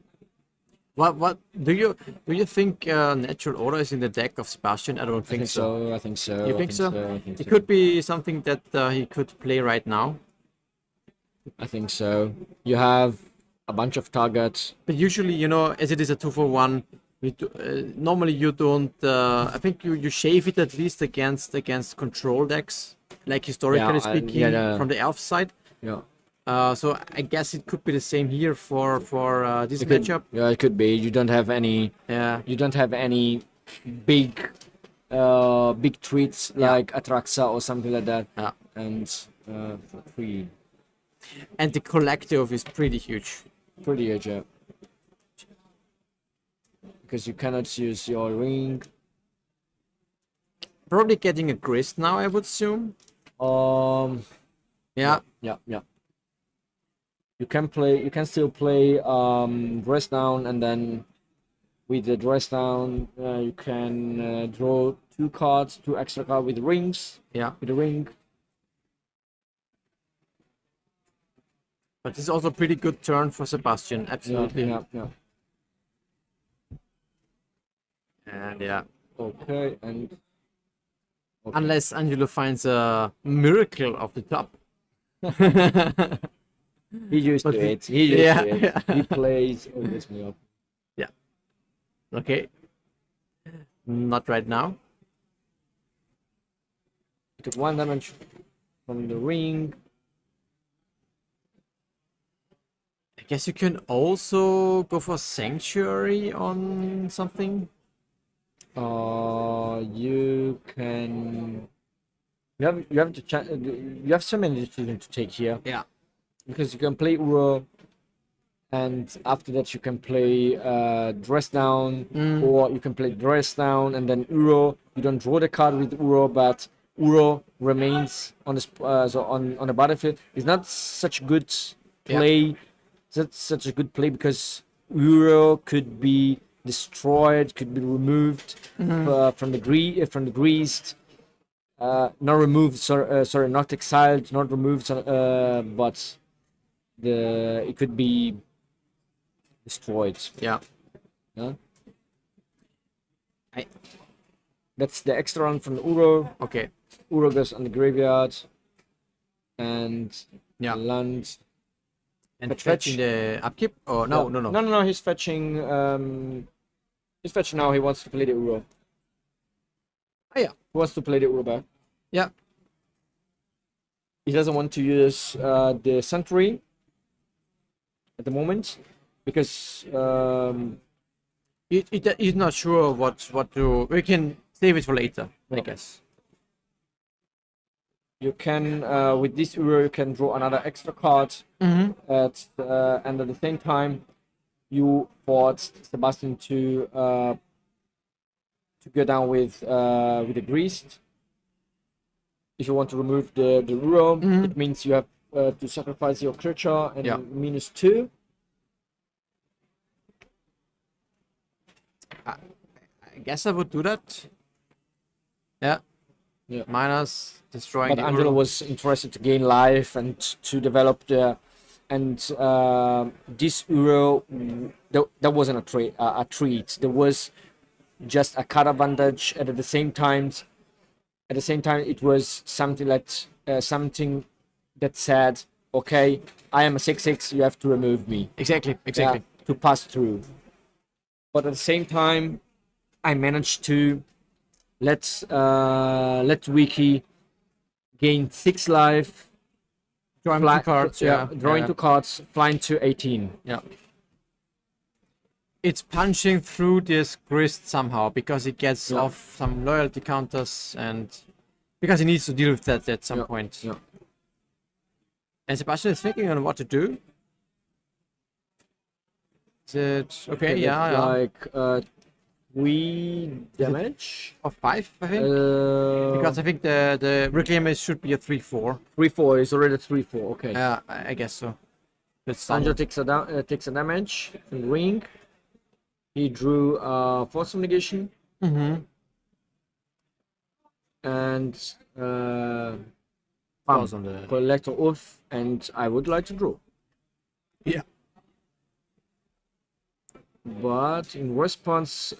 What do you think natural order is in the deck of Sebastian? I don't think so. I think so. You think so? I think It so. could be something that he could play right now. I think so. You have a bunch of targets. But usually, you know, as it is a 2-for-1, normally you don't. I think you shave it at least against control decks, like historically speaking, from the elf side. Yeah. So I guess it could be the same here for this It could, matchup. yeah, it could be. You don't have any. Yeah. You don't have any big, big treats like Atraxa or something like that. Yeah. And for free, And the collective is pretty huge. pretty huge. Yeah. Because you cannot use your ring. Probably getting a grist now, I would assume. Yeah. Yeah. You can still play dress down, and then with the dress down you can draw 2 extra cards with rings. Yeah. With a ring. But it's also a pretty good turn for Sebastian. Absolutely. Yeah. And yeah. Okay, and okay. Unless Angelo finds a miracle of the top. He used But to he- it. He used yeah, to it. yeah. He plays always me up. Okay. Not right now. He took 1 damage from the ring. I guess you can also go for Sanctuary on something. You can. You have to you have so many decisions to take here. Yeah. Because you can play Uro, and after that you can play dress down, or you can play dress down and then Uro. You don't draw the card with Uro, but Uro remains on the on the battlefield. It's not such a good play. It's such a good play because Uro could be destroyed, could be removed from the greased. Not removed, sorry, not exiled, not removed, but it could be destroyed. Yeah. Yeah? I- That's the extra run from the Uro. Okay. Uro goes on the graveyard, and Yeah. land. And Fetch. fetching the upkeep? Oh no, Yeah. no. No. He's fetching. He's fetching now. He wants to play the Uro. Oh yeah. He wants to play the Uro back. Yeah. He doesn't want to use the Sentry at the moment because He's not sure what to. We can save it for later, I guess. you can with this Uro you can draw another extra card and at the same time you forced Sebastian to go down with the greased. If you want to remove the Uro, it means you have to sacrifice your creature and -2. I guess I would do that. Yeah. Yeah. Minus destroying But the Angelo Uro. was interested to gain life and to develop this Uro. That wasn't a treat. There was just a card advantage, and at the same time, it was something that said, "Okay, I am a 6/6. You have to remove me." Exactly. To pass through. But at the same time, I managed to let Wiki gain 6 life, Drawing fly- two cards. drawing 2 cards, flying to 18. Yeah. It's punching through this grist somehow because it gets off some loyalty counters and because he needs to deal with that at some point. Yeah. And Sebastian is thinking on what to do. Okay, yeah, that's yeah. like 3 damage. Or 5, I think. Uh, Because I think the Reclaimer should be a 3/4. 3/4 is already 3/4. Okay. I guess so. It's Angelo standard. takes a damage from the ring. He drew Force of Negation and Falls on the. Collector Oath, and I would like to draw. Yeah. But in response,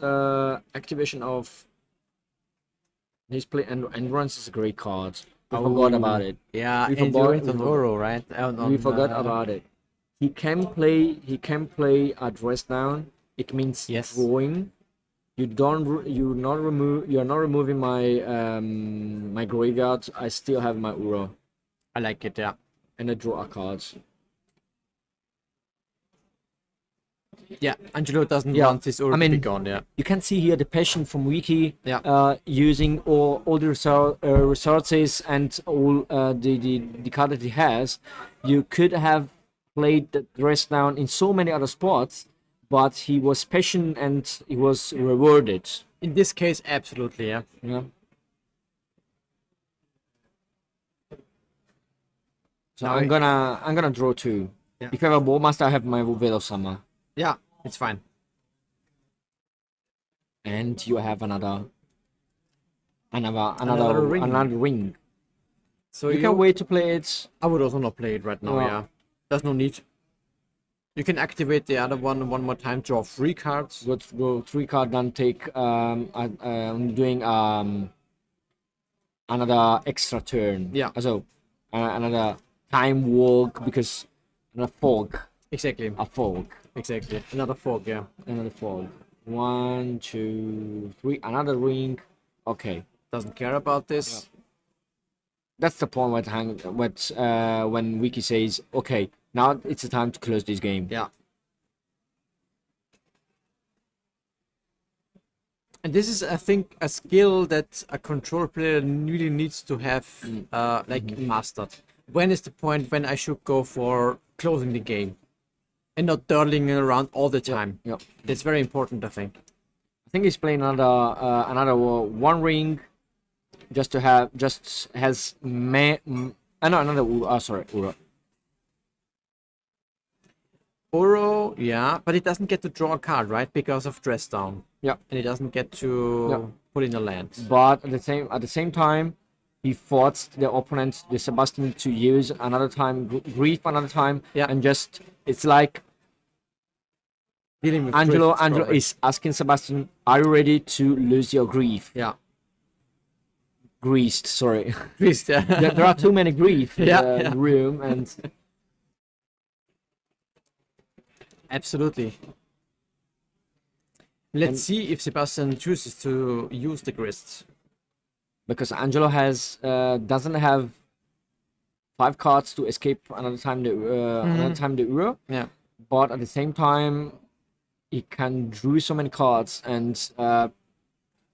activation of his play and runs is a great card. I forgot about it. Yeah, We and you forgot- went we on forgot- Oro, right? We forgot about it. He can play a dress down. It means Yes. drawing. You're not removing my my graveyard. I still have my Uro, I like it, yeah. and I draw a card. Yeah, Angelo doesn't Yeah, want his Oro I mean- to be gone, yeah. You can see here the passion from Wiki, Yeah. using all the resources and all the card that he has. You could have played the dress down in so many other spots, but he was patient and he was rewarded. In this case, absolutely, yeah. Yeah. So Now I'm gonna draw 2. Yeah. If I have a Bowmaster, I have my Veil of Summer, Yeah, it's fine. and you have another ring. So You can wait to play it. I would also not play it right now, No. yeah. There's no need. You can activate the other one more time, draw 3 cards. Go 3 card, then take doing another extra turn. Yeah. So another time walk, because another fog, Exactly, a fog, exactly. Another fog, yeah. another fog. 1, 2, 3, another ring. Okay, Doesn't care about this. that's the point when Wiki says, okay, now it's the time to close this game. Yeah. And this is, I think, a skill that a control player really needs to have, like, mastered. When is the point when I should go for closing the game and not dawdling around all the time? Yep. That's very important, I think. I think he's playing another 1 ring, just has another sorry, Uro. Oro, yeah, but it doesn't get to draw a card, right? Because of dress down. Yeah. And it doesn't get to put in a land. But at the same time, he forced the opponent, the Sebastian, to use another time grief another time. Yeah. And just it's like Dealing with Angelo drifts, probably. is asking Sebastian, "Are you ready to lose your grief?" Yeah. Greased, sorry. Twist, yeah. There are too many grief in Yeah, the yeah. room, and Absolutely. Let's see if Sebastian chooses to use the grist. because Angelo doesn't have 5 cards to escape another time the Uro. Yeah. But at the same time, he can draw so many cards, and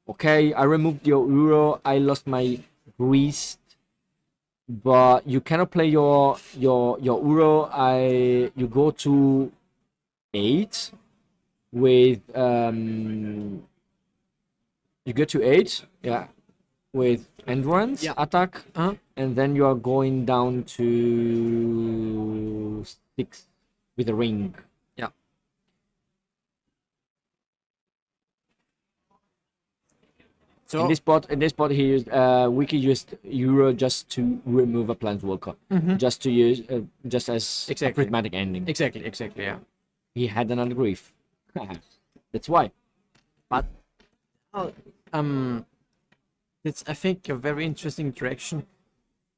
okay, I removed your Uro, I lost my Greased, but you cannot play your Uro. You go to 8 with you go to 8, yeah, with endurance Yeah. attack, and then you are going down to 6 with a ring. Yeah. So In this spot, he used Wiki used Euro just to remove a Planeswalker, just to use just as Exactly. a prismatic ending. exactly, yeah. He had another grief. That's why. But it's, I think, a very interesting direction.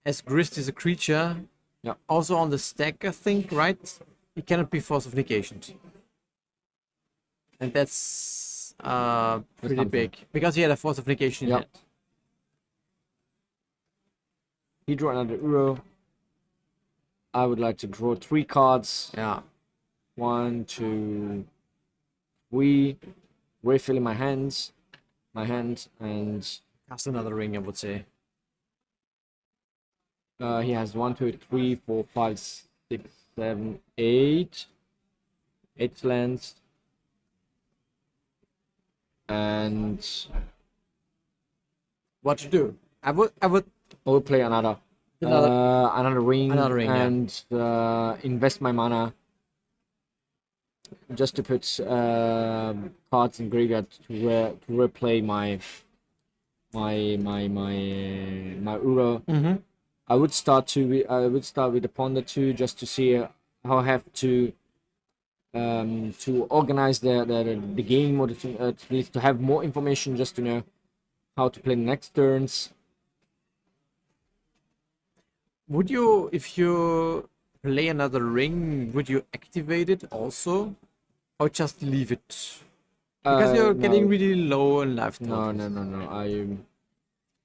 As Grist is a creature, Yeah. also on the stack, I think, right? It cannot be Force of Negations. And that's pretty something. big. Because he had a Force of Negation in Yeah. it. He drew another Euro. I would like to draw 3 cards. Yeah. 1, 2, 3. Refilling my hand, and Cast another ring, I would say. he has 1, 2, 3, 4, 5, 6, 7, 8. 8 lands. and What to do? I would I will play another another ring, Another ring, yeah. and invest my mana just to put cards in graveyard to replay my Uro. I would start with the Ponder too, just to see how I have to organize the game, or at least to have more information, just to know how to play the next turns. Would you, if you play another ring, would you activate it also, or just leave it? Because you're getting No. really low in life No, totals. no, no, no.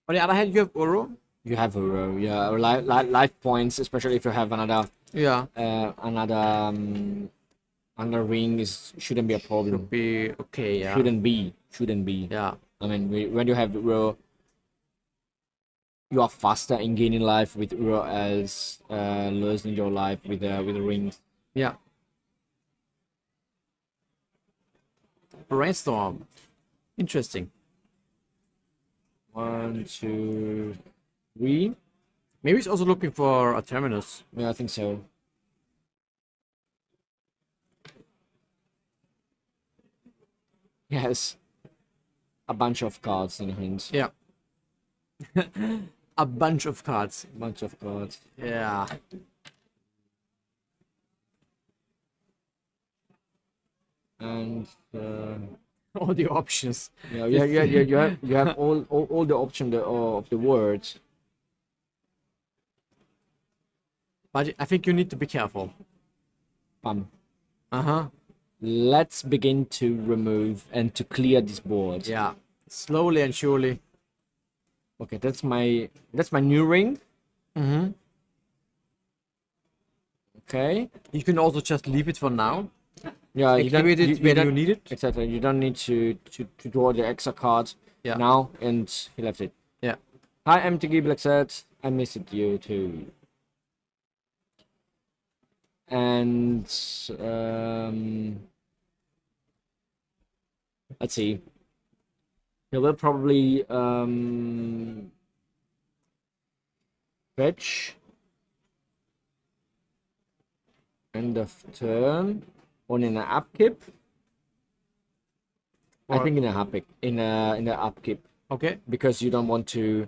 On the other hand, you have Uro. You have a row, yeah, or life points, especially if you have another Yeah, another ring shouldn't be a problem. should be okay. Yeah, Shouldn't be. yeah, I mean, when you have row, you are faster in gaining life with row as losing your life with the rings. yeah. Brainstorm. Interesting. 1, 2, 3. Maybe he's also looking for a terminus. Yeah, I think so. Yes, a bunch of cards in hand. Yeah. A bunch of cards. Bunch of cards. Yeah. And All the options. yeah, you have all the option of the words. But I think you need to be careful. Bam. Uh-huh. Let's begin to remove and to clear this board. Yeah. Slowly and surely. Okay, that's my new ring. Mm-hmm. Okay. You can also just leave it for now. Yeah, Activate it when you need it. Exactly. You don't need to draw the extra card Yeah. now, and he left it. Yeah. Hi, MTG Black said, I missed you too. And let's see. He will probably fetch end of turn on in an upkeep. I think in a upkeep, in the upkeep, Okay. because you don't want to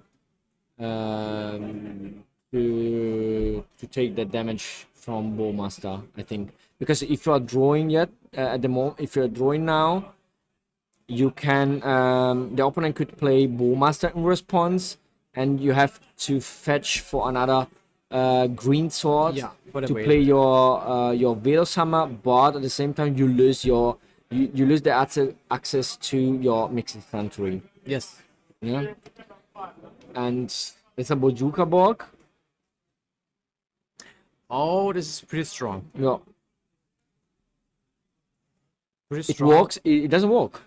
take the damage from Bowmaster, I think, because if you are drawing yet at the moment, if you're drawing now, you can the opponent could play Bowmaster in response, and you have to fetch for another green sword for the to whale. play your Veil Hammer, but at the same time you lose you lose the access to your Mixing Sanctuary. Yes. Yeah, and it's a Bojuka Borg. Oh, this is pretty strong. Yeah, Pretty it strong. works. It doesn't work.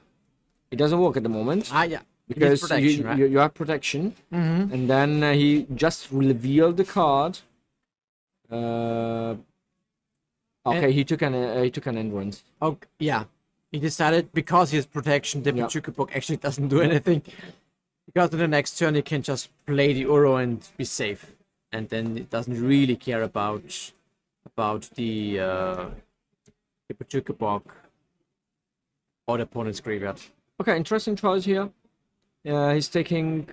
It doesn't work at the moment. Ah, yeah. It Because needs protection, right? you have protection, Mm-hmm. and then he just revealed the card. Okay, he took an endurance. Oh, yeah. He decided because he has protection, the Yeah. Pachukapok actually doesn't do anything. Because on the next turn, he can just play the Uro and be safe. And then it doesn't really care about the Pachukapok or the opponent's graveyard. Okay, interesting choice here. He's taking.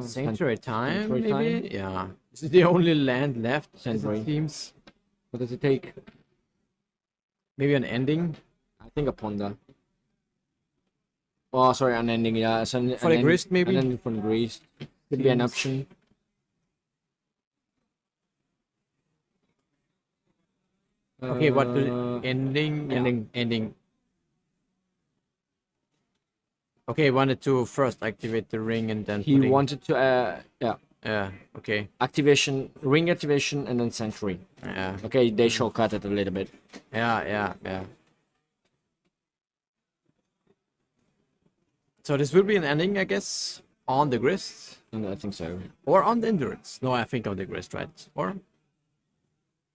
Sanctuary time, Sanctuary maybe? Yeah. This is the only land left, as Sanctuary. it seems. What does it take? Maybe an ending. I think a Ponder. Oh, sorry, an ending. Yeah, it's For the grist, maybe? An ending for the grist. Could be an Seems- option. Okay, what will ending? Yeah, ending. ending. Okay, he wanted to first activate the ring and then He putting- wanted to Yeah, okay. activation, ring activation, and then Sanctuary. Yeah, Okay, they shortcut it a little bit. yeah. So this will be an ending, I guess, on the grist And I think so. or on the endurance. No, I think on the grist, right? Or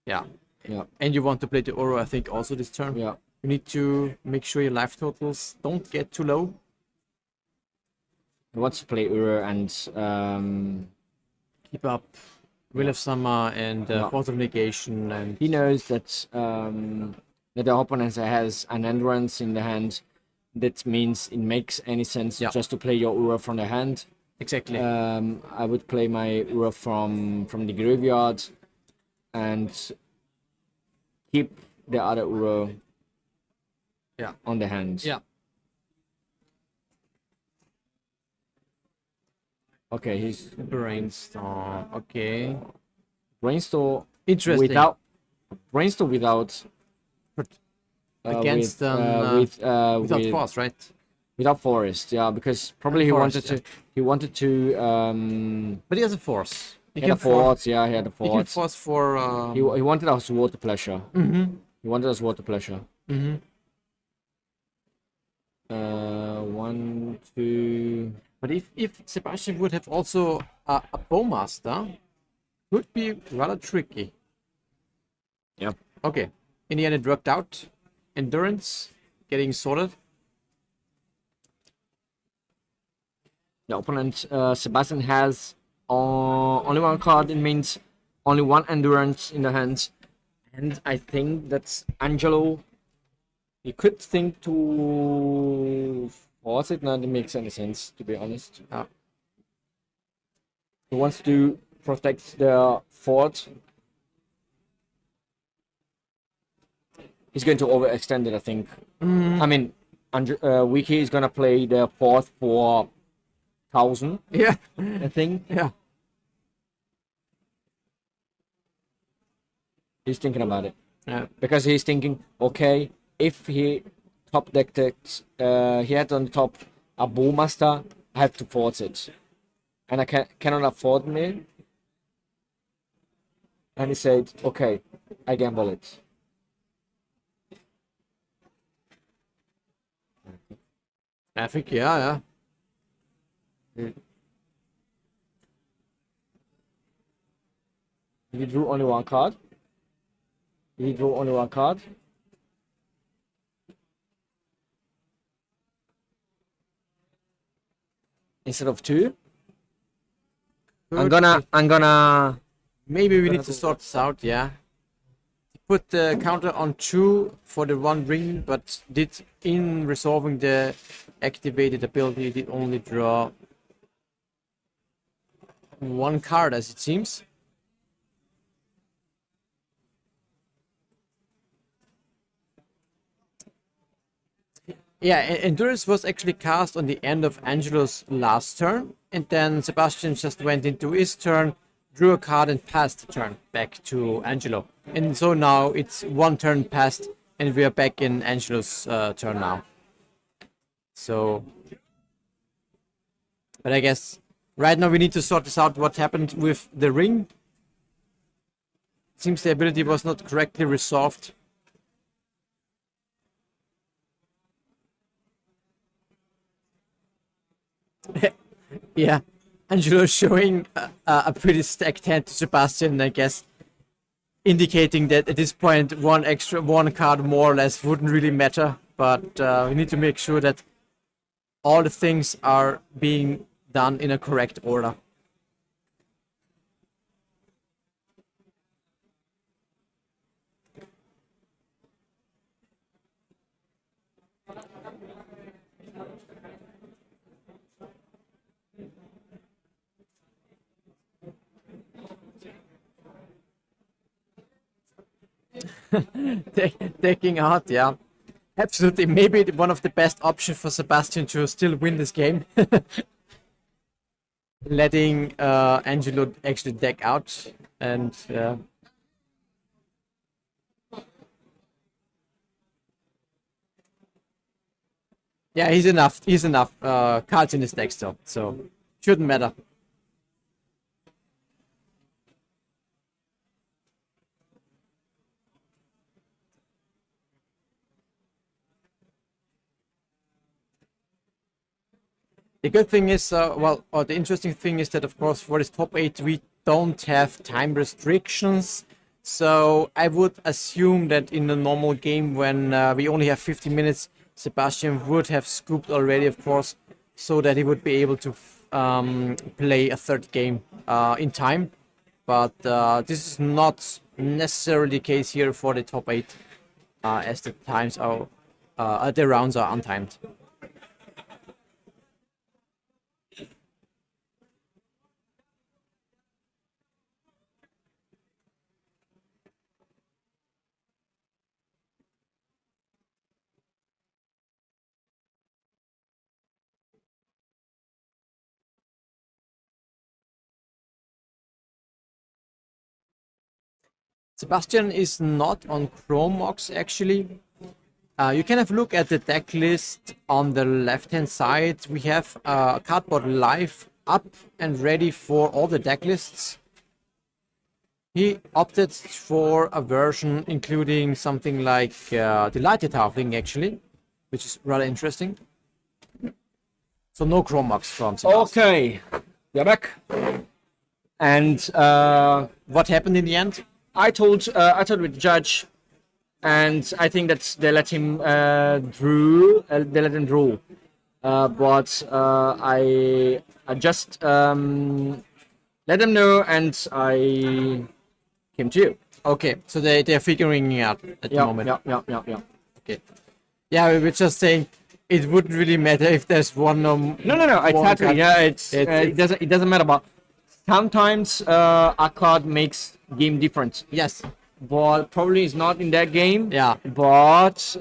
yeah. Yeah. and you want to play the Oro, I think, also this turn. Yeah. You need to make sure your life totals don't get too low. He wants to play Ura and Keep up Will of Summer and Force of Negation, and he knows that that the opponent has an endurance in the hand. That means it makes any sense just to play your Ura from the hand. exactly. I would play my Ura from the graveyard and keep the other Ura on the hand. Yeah. Okay, he's Brainstorm. Okay. Brainstorm Interesting. without Against without force, right? Without forest, yeah, because probably he wanted to But he has a force. he had a force, yeah, he had a He can force. force for He wanted us water pleasure. Mm-hmm. He wanted us water pleasure. Mm-hmm. 1, 2. But if Sebastian would have also a Bowmaster, would be rather tricky. Yeah. Okay. In the end, it worked out. Endurance getting sorted. The opponent Sebastian has only one card. It means only one endurance in the hand, and I think that's Angelo. He could think to force it. Not makes any sense, to be honest. He wants to protect the fort. He's going to overextend it, I think. I mean, Wiki is gonna play the fort for 1,000. Yeah. I think. Yeah. He's thinking about it. Yeah. Because he's thinking, okay, if he top decked it, he had on top a Bowmaster, I have to force it. And I cannot afford me. And he said, okay, I gamble it. I think, yeah. Did he drew only one card? Did he draw only one card? Instead of 2? I'm gonna Maybe we need to sort this out, yeah. Put the counter on 2 for the 1 ring, but did in resolving the activated ability, did only draw 1 card, as it seems. Yeah, Endurance was actually cast on the end of Angelo's last turn, and then Sebastian just went into his turn, drew a card, and passed the turn back to Angelo. And so now it's 1 turn passed, and we are back in Angelo's turn now. So, but I guess right now we need to sort this out, what happened with the ring. Seems the ability was not correctly resolved. Yeah, Angelo showing a pretty stacked hand to Sebastian, I guess, indicating that at this point 1 card more or less wouldn't really matter, but we need to make sure that all the things are being done in a correct order. Taking out, yeah. Absolutely, maybe one of the best options for Sebastian to still win this game. Letting Angelo actually deck out, and yeah, he's enough cards in his deck still, so shouldn't matter. The good thing is, the interesting thing is that, of course, for this top 8, we don't have time restrictions. So I would assume that in the normal game, when we only have 50 minutes, Sebastian would have scooped already, of course, so that he would be able to play a third game in time. But this is not necessarily the case here for the top 8, as the times are, the rounds are untimed. Sebastian is not on Chromox actually. You can have a look at the deck list on the left hand side. We have Cardboard Live up and ready for all the deck lists. He opted for a version including something like Delighted Halfling actually, which is rather interesting. So no Chromox from Sebastian. Okay, we're back. And What happened in the end? I told with the judge, and I think that they let him draw. But I just let them know, and I came to you. Okay, so they're figuring it out at the moment. Yeah. Okay. Yeah, we were just saying it wouldn't really matter if there's one. No. Exactly. Yeah, it doesn't matter. But sometimes a card makes game different. Yes. But probably it's not in that game. Yeah. But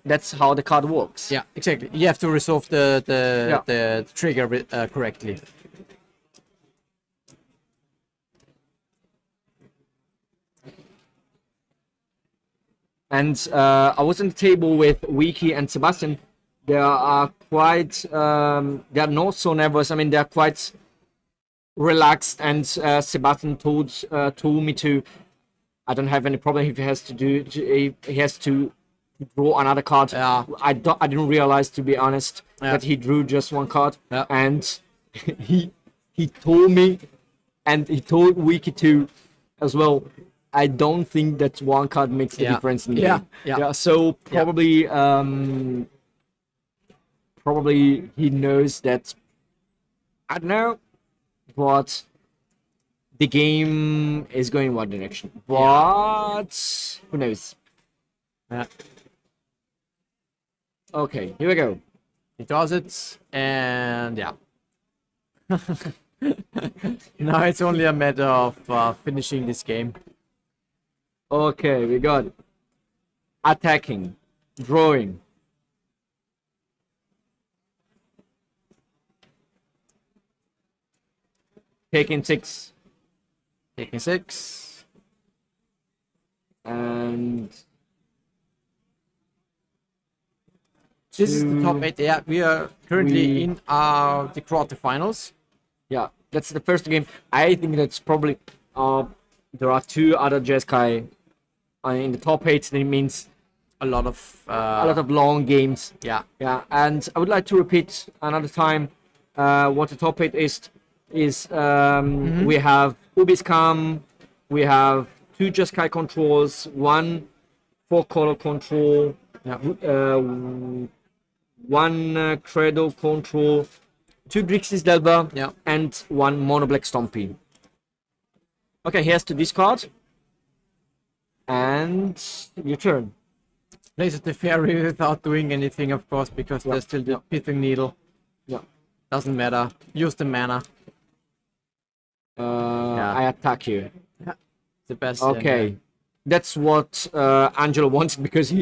that's how the card works. Yeah, exactly. You have to resolve the trigger correctly. And I was on the table with Wiki and Sebastian. They are quite. They are not so nervous. I mean, they are quite relaxed. And Sebastian told me to. I don't have any problem if he has he has to draw another card. Yeah. I didn't realize, to be honest, that he drew just one card. Yeah. And he told me, and he told Wiki too, as well. I don't think that one card makes the difference in the game. Yeah. So probably probably he knows that. I don't know, but the game is going in one direction. But who knows? Yeah. Okay, here we go. He does it, and yeah. Now it's only a matter of finishing this game. Okay, we got attacking, drawing. Taking 6. Taking 6. And this is the top 8. Yeah, we are currently in the quarterfinals. Yeah, that's the first game. I think that's probably there are 2 other Jeskai in the top 8. That means a lot of long games. Yeah. And I would like to repeat another time what the top 8 is. We have Ubiscam, we have 2 Jeskai controls, 1 4-color control, 1 Cradle control, 2 Grixis Delver, and 1 Mono Black Stompy. Okay, he has to discard. And your turn. Plays the fairy without doing anything, of course, because there's still the pithing needle. Yeah. Doesn't matter. Use the mana. I attack you. Yeah. The best. Okay. That's what Angelo wanted, because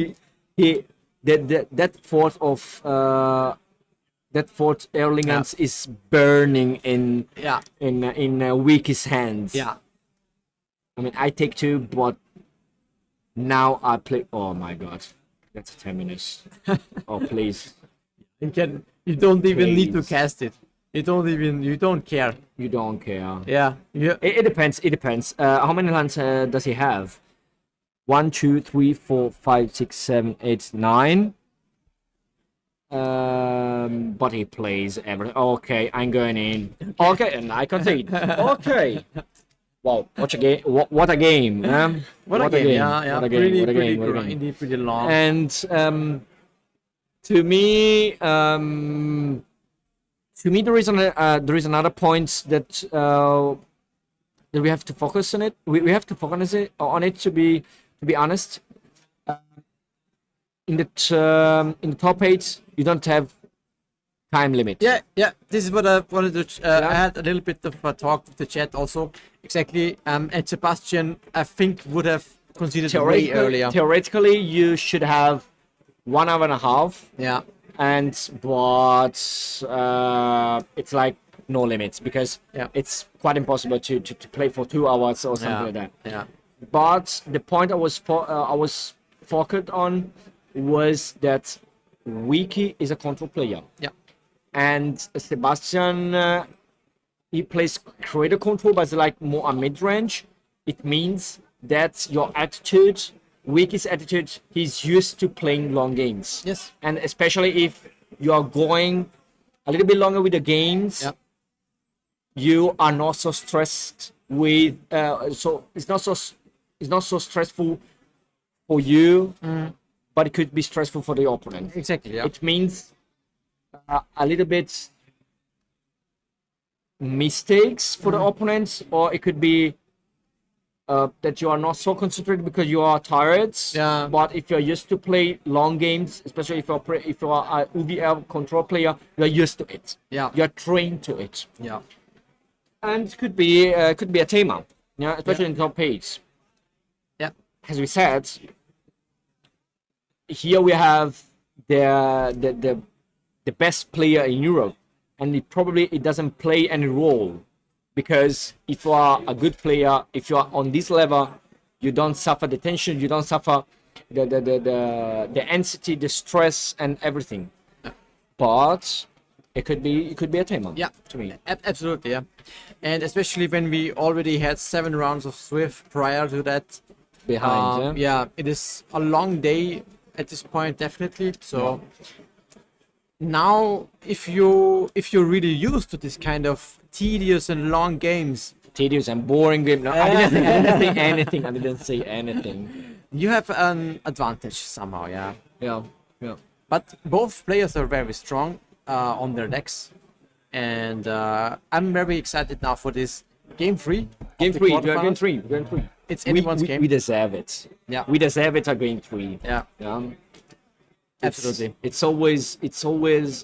that fort of that fort Erlingens is burning in Wiki's hands. Yeah. I mean, I take 2, but now I play. Oh my god, that's a terminus. Oh please. You don't even need to cast it. You don't care. You don't care. Yeah. It depends. It depends. How many lands does he have? 1, 2, 3, 4, 5, 6, 7, 8, 9. But he plays everything. Okay, I'm going in. Okay, and I concede. Okay. Wow, what a game! What a game! What a game! Yeah, yeah. What a game! Pretty, What a pretty game! What a game! grindy, pretty long. And to me, there is another point that that we have to focus on it. We have to focus on it to be honest. In the top 8, you don't have time limit. Yeah, yeah. This is what I wanted to. I had a little bit of a talk with the chat also. Exactly. And Sebastian, I think, would have considered it way earlier. Theoretically, you should have 1 hour and a half. Yeah. But it's like no limits because it's quite impossible to play for 2 hours or something like that. Yeah. But the point I was focused on was that Wiki is a control player. Yeah. And Sebastian, he plays Cradle control, but it's like more a mid-range. It means that your attitude, Wiki's attitude, he's used to playing long games. Yes. And especially if you are going a little bit longer with the games, you are not so stressed with. So it's not so stressful for you, but it could be stressful for the opponent. Exactly. Yeah. It means a little bit mistakes for the opponents, or it could be that you are not so concentrated because you are tired. Yeah. But if you're used to play long games, especially if you are a UVL control player, you're used to it. Yeah. You're trained to it. Yeah. And it could be a tamer. Yeah, especially in top 8. Yeah. As we said, here we have the best player in Europe, and it doesn't play any role, because if you are a good player, if you are on this level, you don't suffer the tension, you don't suffer the anxiety, the stress, and everything. But it could be a tamer. Yeah, to me. Absolutely, yeah. And especially when we already had 7 rounds of Swift prior to that. Behind, yeah, it is a long day at this point, definitely. So now, if you're really used to this kind of tedious and long games, tedious and boring game. No, I didn't say anything. I didn't say anything. You have an advantage somehow, yeah. Yeah. But both players are very strong on their decks, and I'm very excited now for this game 3. Game 3. Game 3. It's anyone's game. We deserve it. Yeah. We deserve it at game 3. Yeah. Absolutely. It's always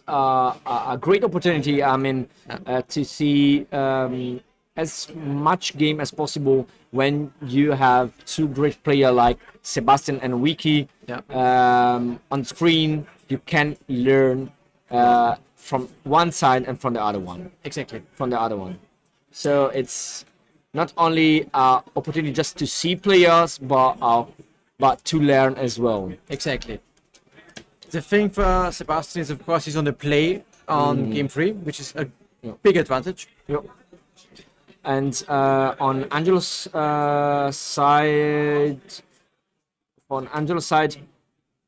a great opportunity. I mean, to see as much game as possible when you have 2 great players like Sebastian and Wiki on screen. You can learn from one side and from the other one. Exactly. From the other one. So it's not only an opportunity just to see players, but to learn as well. Exactly. The thing for Sebastian is, of course, he's on the play on game 3, which is a big advantage. Yep. And on Angelo's side,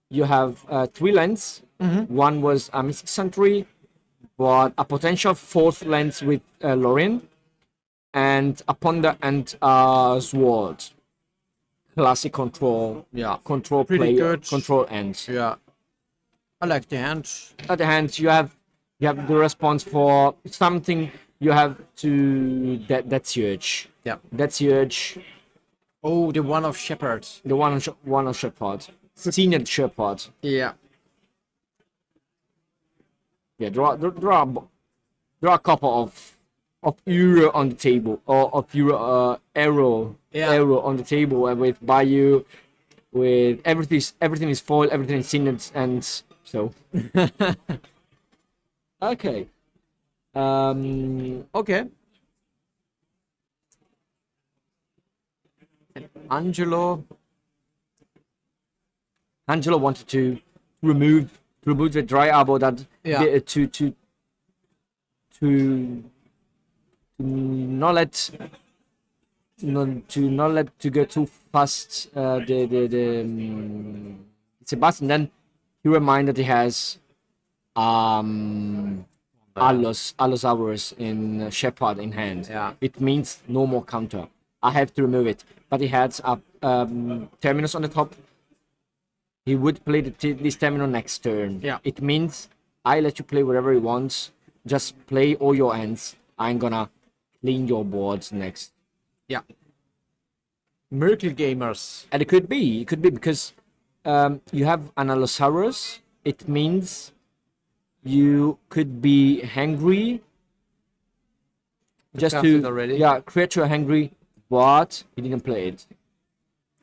you have 3 lanes. One was a Mystic Sentry, but a potential 4th lens with Lorien, and a Ponder and Sword. Classic control. Yeah. Control Pretty player. good. Control ends. Yeah. I like the hand. At the hand, you have the response for something. You have to that's huge. Yeah. That's huge. Oh, the one of Shepherd. The one of Shepherd. Senior Shepherd. Yeah. Yeah. Draw a couple of euro on the table, or of euro arrow on the table, with Bayou, with everything is foil, everything is senior, and so. Okay. Okay. And Angelo wanted to remove the dry arbor that to not let to go too fast Sebastian. Then he reminded he has Allos Hours in Shepherd in hand. Yeah. It means no more counter. I have to remove it. But he had a terminus on the top. He would play this terminal next turn. Yeah. It means I let you play whatever you want. Just play all your ends. I'm gonna clean your boards next. Yeah. Miracle Gamers. And it could be because you have an Allosaurus. It means you could be hangry. Just cast to it already. creature hangry, but he didn't play it.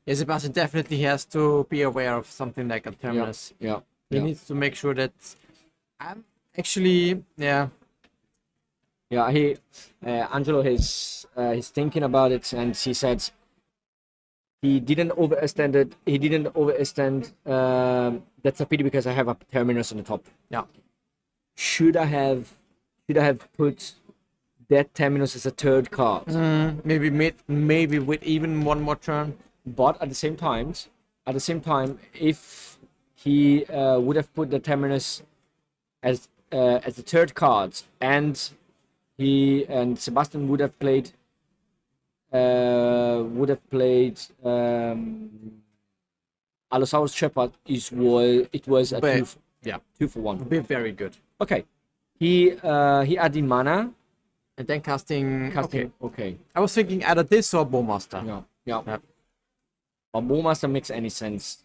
Yeah, Sebastian definitely has to be aware of something like a terminus. Yeah. He needs to make sure that actually, yeah. Yeah, Angelo he's thinking about it, and he said he didn't overextend it. He didn't overextend. That's a pity because I have a terminus on the top. Yeah. Should I have put that terminus as a third card? Maybe with even one more turn. But at the same time, if he would have put the terminus as the third card, and Sebastian would have played Allosaurus Shepherd, it was a But, 2 for 1. would be very good. Okay, he added mana. And then casting. Okay. I was thinking either this or Bowmaster. Yeah. Yeah. But Bowmaster makes any sense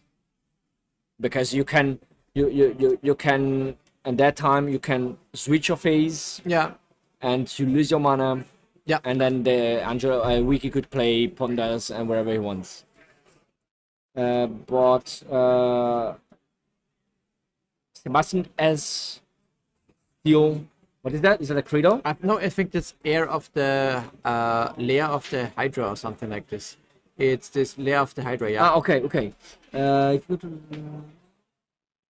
because you can at that time you can switch your phase Yeah. and you lose your mana. Yeah. And then the Angelo Wiki could play Ponders and wherever he wants. But Sebastian as steel. What is that? Is that a Cradle? No, I think it's air of the layer of the Hydra or something like this. It's this layer of the Hydra, yeah. Okay. If you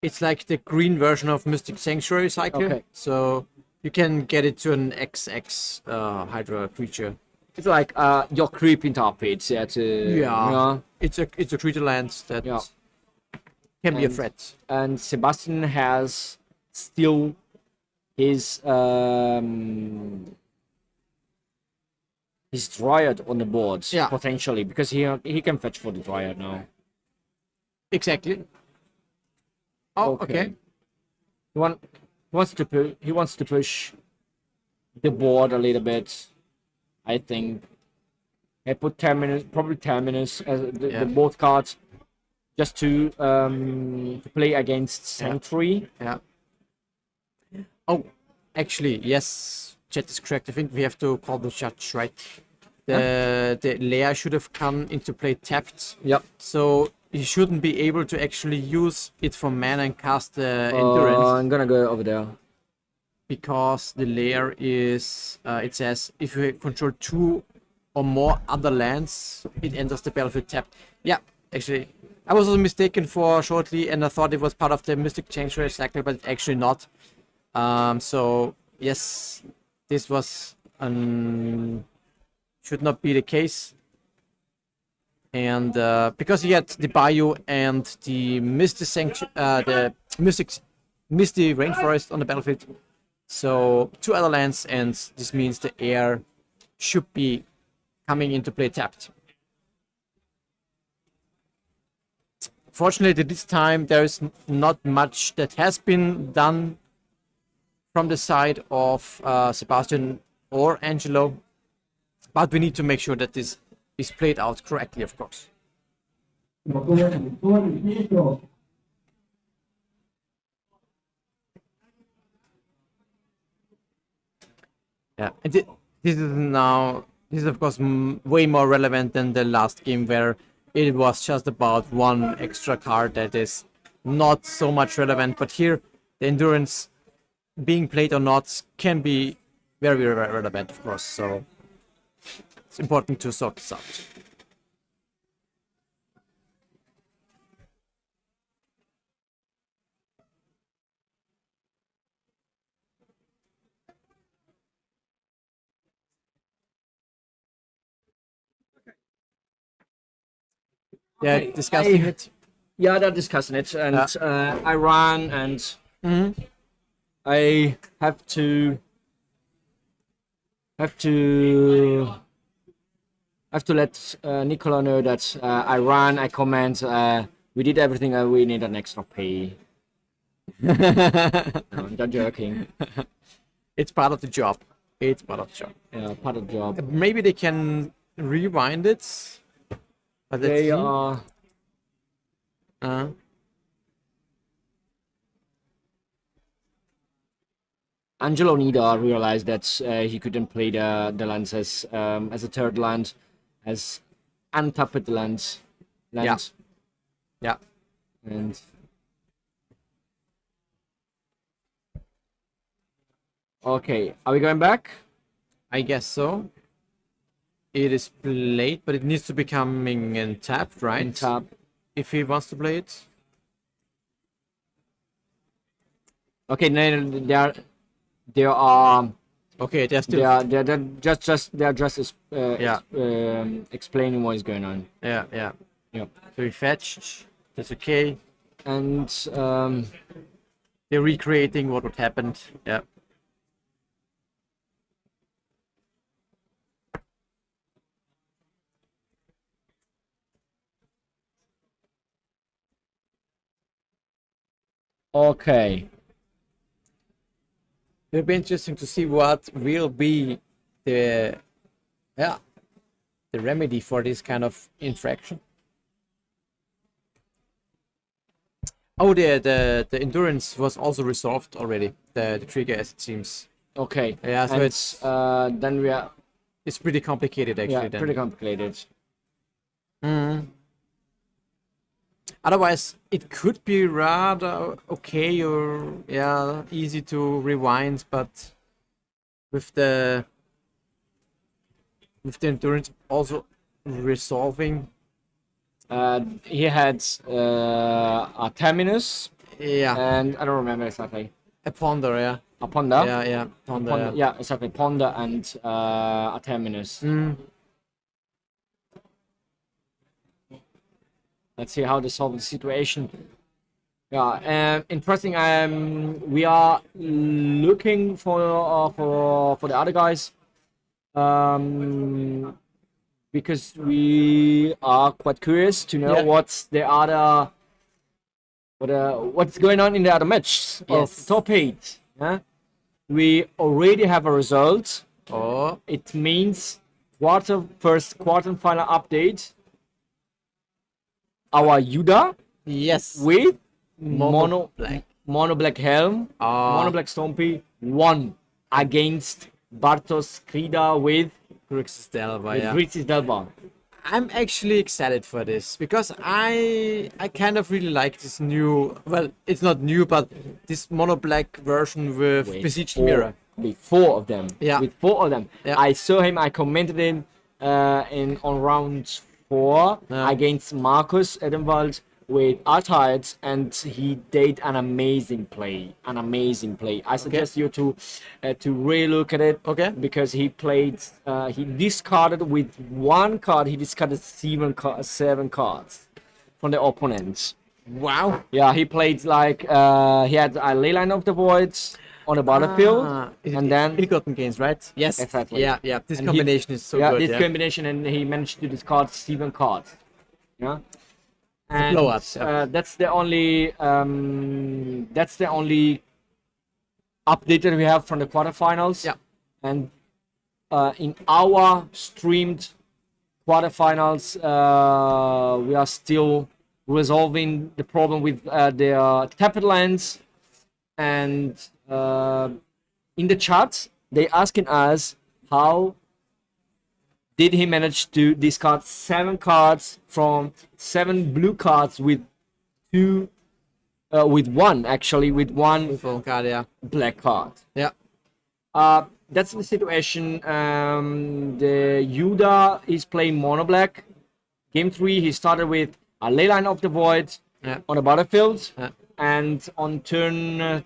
It's like the green version of Mystic Sanctuary cycle. Okay. So you can get it to an XX Hydra creature. It's like your creeping tarpets. Yeah. It's a creature land that can be a threat. And Sebastian has still his Dryad on the board potentially because he can fetch for the Dryad now. Exactly. Oh, okay. He wants to push the board a little bit. I think I put Terminus as the board cards just to play against Sanctuary. Yeah. Oh, actually, yes, chat is correct. I think we have to call the judge, right? The layer should have come into play tapped. Yep. So you shouldn't be able to actually use it for mana and cast the endurance. I'm gonna go over there. Because the layer is, it says, if you control 2 or more other lands, it enters the battlefield tapped. Yeah, actually, I was also mistaken for shortly, and I thought it was part of the Mystic Sanctuary cycle, but it's actually not. So yes, this was should not be the case. And because he had the Bayou and the Misty Misty Rainforest on the battlefield, so 2 other lands, and this means the air should be coming into play tapped. Fortunately, this time there is not much that has been done from the side of Sebastian or Angelo, but we need to make sure that this is played out correctly, of course. Yeah, and this is of course way more relevant than the last game where it was just about one extra card that is not so much relevant, but here the endurance being played or not can be very, very relevant, of course, so it's important to sort this out. Yeah, discussing it. Yeah, they're discussing it, and I ran, and I have to have to let Nicola know that I ran, I comment, we did everything, we need an extra pay. No, I'm not joking. It's part of the job. It's part of the job. Yeah, part of the job. Maybe they can rewind it. But let's They see. are. Angelo Nida realized that he couldn't play the lands as a third land, as untapped lands. Yeah. And okay, are we going back? I guess so. It is played, but it needs to be coming in tapped, right? In tap. If he wants to play it. Okay, no, there are. Okay, they're still. They're just Yeah. explaining what is going on. Yeah. Yep. So we fetched. That's okay. And They're recreating what would happen. Yeah. okay. It'll be interesting to see what will be the remedy for this kind of infraction. Oh, the endurance was also resolved already. The trigger, as it seems. Okay. Yeah, so and, it's then we are. it's pretty complicated actually. Yeah, then. pretty complicated. Otherwise, it could be rather okay or easy to rewind, but with the endurance also resolving. He had a terminus, and I don't remember exactly. A ponder, yeah. A ponder. Yeah, ponder. Ponder, yeah, exactly. Ponder and a terminus. Let's see how to solve the situation. Yeah, interesting. We are looking for the other guys, because we are quite curious to know what's the other, what's going on in the other match of top 8. Yeah, we already have a result. Oh, it means first quarter-final update. Our Yuda with mono black helm, mono black Stompy won against Bartosz Krida with Grixis Delva, Grixis Delva. I'm actually excited for this because I kind of really like this new, well, it's not new, but this mono black version with Besieged Mirror. With 4 of them. Yeah. With 4 of them. Yeah. I saw him, I commented him on round 4 against Marcus Edenwald with Artides, and he did an amazing play. I suggest you to really look at it. Okay. Because he played, he discarded with 1 card. He discarded 7 cards from the opponent. Wow. Yeah, he played like he had a Leyline of the Voids on the battlefield, and then ill-gotten gains, right? Yes, exactly. Yeah. This combination is so good. This combination, and he managed to discard 7 cards. Yeah. And that's the only update that we have from the quarterfinals. Yeah. And in our streamed quarterfinals, we are still resolving the problem with the tapped lands, and in the chat they asking us how did he manage to discard 7 cards from 7 blue cards with 1 card, black card. Yeah. That's the situation. The Yuda is playing mono black. Game 3 he started with a Leyline of the Void on the battlefield, and on turn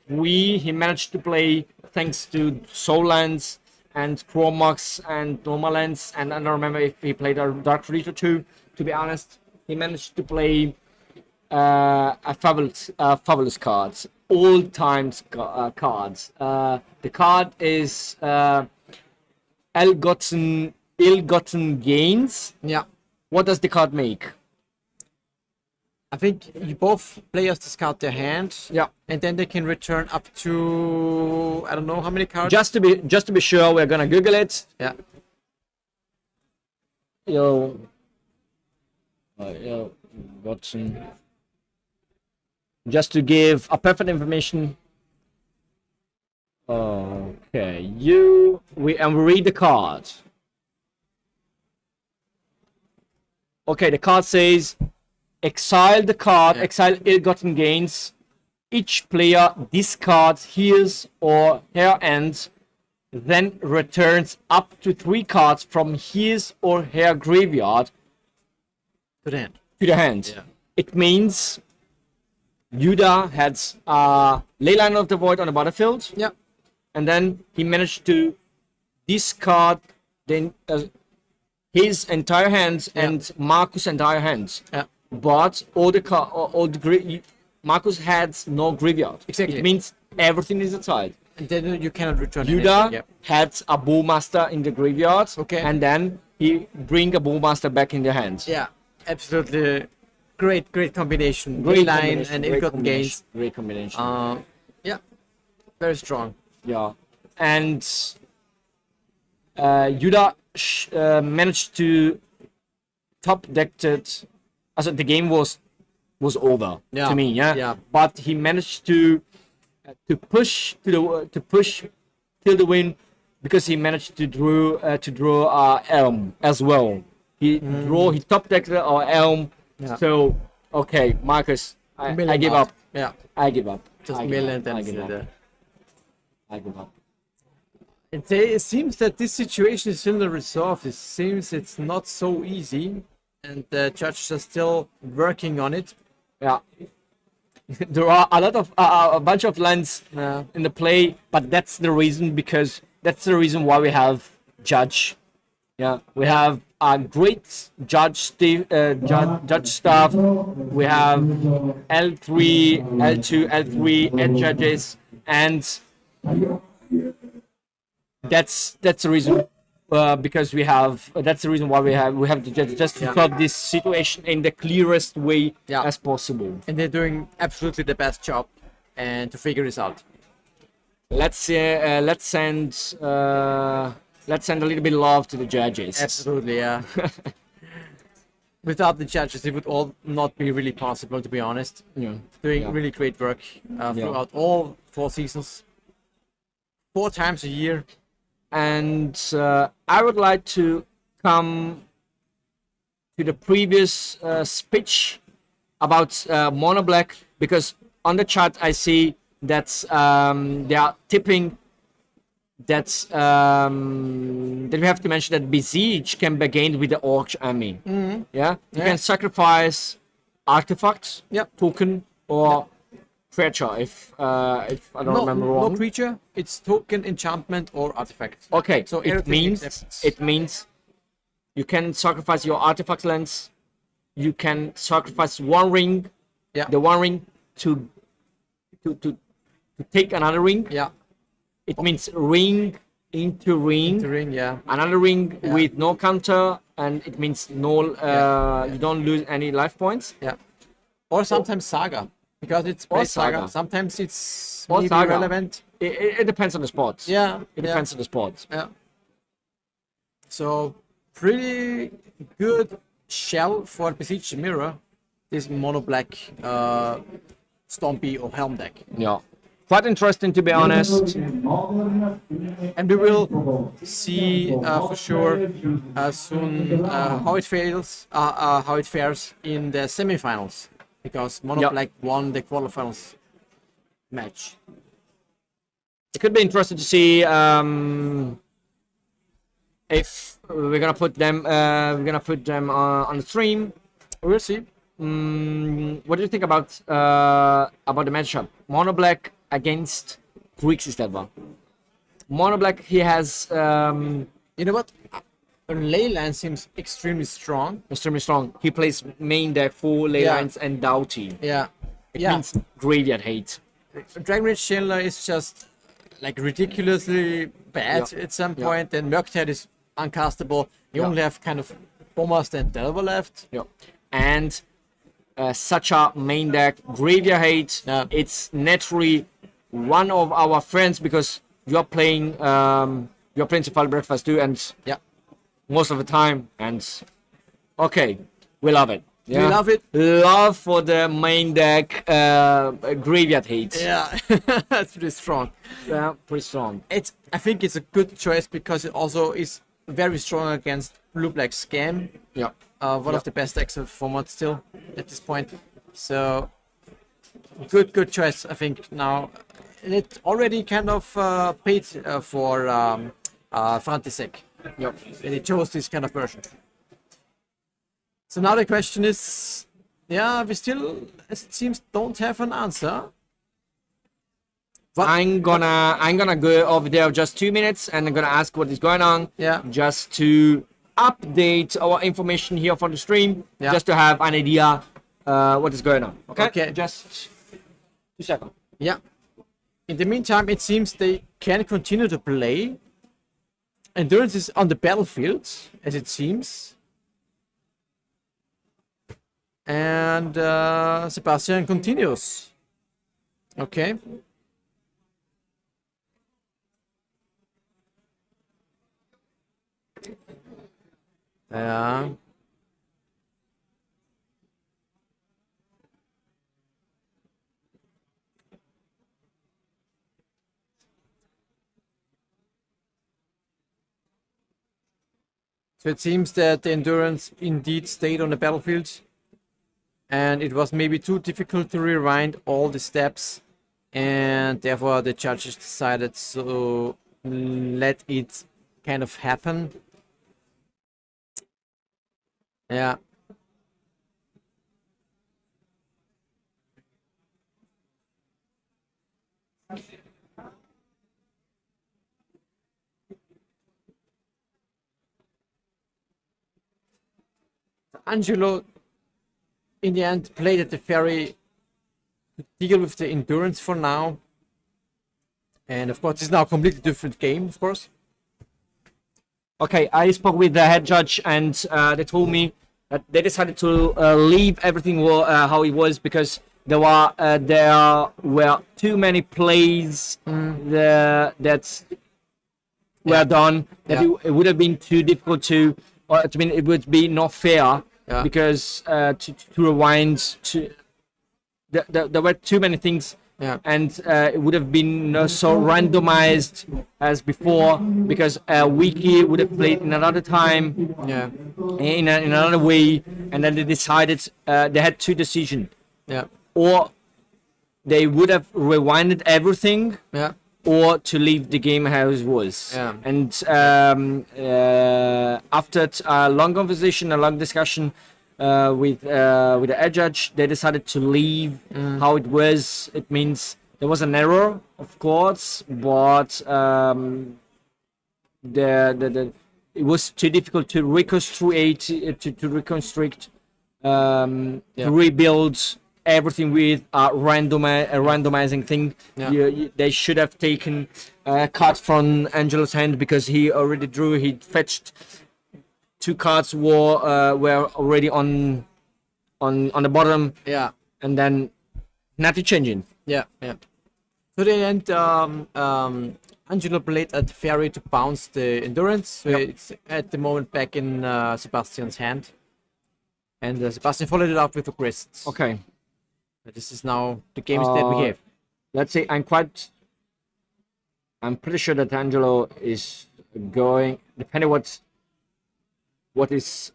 3 he managed to play, thanks to Soul Lands and Chromox and normal lands, and I don't remember if he played a Dark Reader too, to be honest. He managed to play a fabulous cards, all times cards. The card is Elgotzen ill-gotten gains. Yeah. What does the card make? I think both players discard their hand. Yeah. And then they can return up to, I don't know how many cards. Just to be sure, we're gonna Google it. Yeah. Gotten. Just to give a perfect information. Okay, we read the card. Okay, the card says exile the card, exile ill-gotten gains. Each player discards his or her end, then returns up to 3 cards from his or her graveyard to the hand. To the hand. Yeah. It means Yuda had Leyline of the Void on the battlefield. Yeah. And then he managed to discard his entire hands and Marcus' entire hands. Yeah. But Marcus had no graveyard. Exactly. It means everything is outside. And then you cannot return Yuda had a Bowmaster in the graveyard. Okay. And then he bring a Bowmaster back in the hand. Yeah. Absolutely. Great combination. Great line combination, and great ill-gotten gains. Great combination. Yeah. Very strong. Yeah. And Yuda managed to top decked it. Also, the game was over to me, Yeah. But he managed to push till the win because he managed to draw ELM as well. He top decked our ELM. Yeah. So okay, Marcus, I give up. Yeah. I give up. Just I give mill up. and I give then up. I give up. It seems that this situation is still not resolved. It seems it's not so easy, and the judges are still working on it. Yeah. There are a bunch of lands in the play, but that's the reason why we have judge. Yeah, we have a great judge staff. We have L3, L2, L3, and judges, and that's the reason because that's the reason why we have the judges, just to solve this situation in the clearest way as possible. And they're doing absolutely the best job and to figure this out. Let's send a little bit of love to the judges. Absolutely, yeah. Without the judges, it would all not be really possible, to be honest. Doing really great work throughout all 4 seasons, 4 times a year. And I would like to come to the previous speech about Mono Black, because on the chat I see that they are tipping that we have to mention that Besiege can be gained with the Orc army. Yeah, you can sacrifice artifacts, token, or creature if I don't remember wrong. No creature. It's token, enchantment, or artifact. Okay, so it means you can sacrifice your artifact lands. You can sacrifice 1 ring. Yeah. The 1 ring to take another ring. Yeah. It means ring into ring. Another ring with no counter, and it means no. You don't lose any life points. Yeah. Or sometimes Saga, because it's base Saga. Sometimes it's maybe relevant. It depends on the spot. Yeah. It depends on the spot. Yeah. So pretty good shell for Besieged Mirror. This mono black Stompy or Helm deck. Yeah. Quite interesting, to be honest. And we will see for sure soon how it fares in the semifinals, because Mono Black won the quarterfinals match. It could be interesting to see if we're gonna put them on the stream. We'll see. What do you think about the matchup? Mono Black against Grixis that one. Mono Black, he has you know what? Leyline seems extremely strong. Extremely strong. He plays main deck for Leylines and Doughty. Yeah. It means graveyard hate. Dragon Rage Chandler is just like ridiculously bad at some point, and Murktide is uncastable. You Yeah. only have kind of Bombast and Delver left. Yeah. And such a main deck, Graveyard Hate. Yeah. It's naturally one of our friends because you're playing Cephalic Breakfast too, and Yeah. most of the time. And okay, we love it. Yeah. We love it. Love for the main deck, Graveyard Hate. Yeah, that's pretty strong. Yeah, pretty strong. I think it's a good choice because it also is very strong against blue-black scam. Yeah. One of the best decks of format still at this point. So good choice, I think. Now it already kind of paid for Frantisek. Yep. And he chose this kind of version. So now the question is, yeah, we still, as it seems, don't have an answer. What? I'm gonna go over there just 2 minutes and I'm gonna ask what is going on. Yeah. Just to update our information here for the stream. Yeah. Just to have an idea what is going on. Okay. Okay. Just 2 seconds. Yeah. In the meantime, it seems they can continue to play. Endurance is on the battlefield, as it seems. And Sebastian continues. Okay. Yeah. So it seems that the endurance indeed stayed on the battlefield, and it was maybe too difficult to rewind all the steps, and therefore the judges decided to let it kind of happen. Yeah. Angelo, in the end, played at the ferry to deal with the endurance for now. And of course, it's now a completely different game, of course. Okay, I spoke with the head judge and they told me that they decided to leave everything how it was because there were too many plays that were done that it would have been too difficult to, or I mean, it would be not fair because to rewind to there were too many things. Yeah. And it would have been not so randomized as before because Wiki would have played in another time, Yeah. in another way, and then they decided they had two decisions. Yeah. Or they would have rewinded everything, Yeah. or to leave the game how it was. Yeah. And after a long conversation, a long discussion with the head judge, they decided to leave how it was. It means there was an error, of course, but it was too difficult to reconstruct, to rebuild everything with a randomizing thing. Yeah. They should have taken cards from Angelo's hand because he already drew. He fetched. Two cards were already on the bottom. Yeah. And then nothing changing. Yeah. Yeah. So the end, Angelo played at ferry to bounce the endurance. So it's at the moment back in Sebastian's hand, and Sebastian followed it up with the wrists. Okay. This is now the games that we have. Let's say I'm pretty sure that Angelo is going, depending what is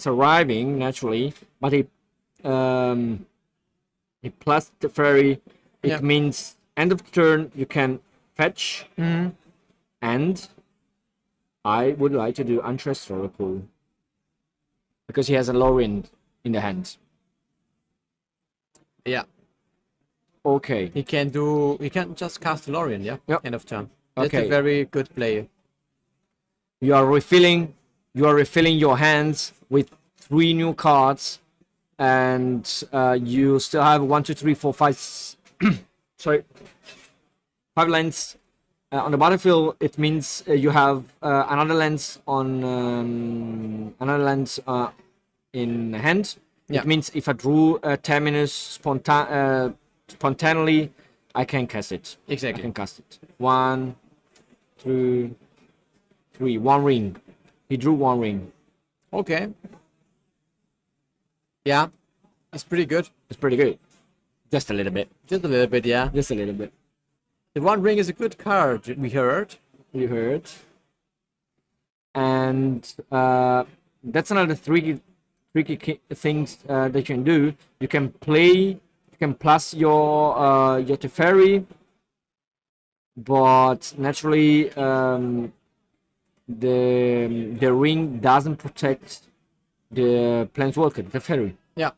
arriving naturally, but he plus the ferry. It means end of turn you can fetch, and I would like to do Untrust Oracle because he has a Lorien in the hand. Yeah. Okay. He can just cast Lorien, Yep. end of turn. That's Okay. a very good play. You are refilling your hands with 3 new cards, and you still have 1, 2, 3, 4, 5 sorry, 5 lands On the battlefield, it means you have another lens on in hand. Yeah. It means if I drew a terminus spontaneously, I can cast it. Exactly. I can cast it. 1, 2, 3. 1 ring. He drew 1 ring. Okay. Yeah, it's pretty good. It's pretty good. Just a little bit. Just a little bit, yeah. Just a little bit. The One Ring is a good card, we heard. You heard. And that's another tricky things that you can do. You can plus your Teferi, but naturally the ring doesn't protect the Planeswalker, the Teferi. Yeah.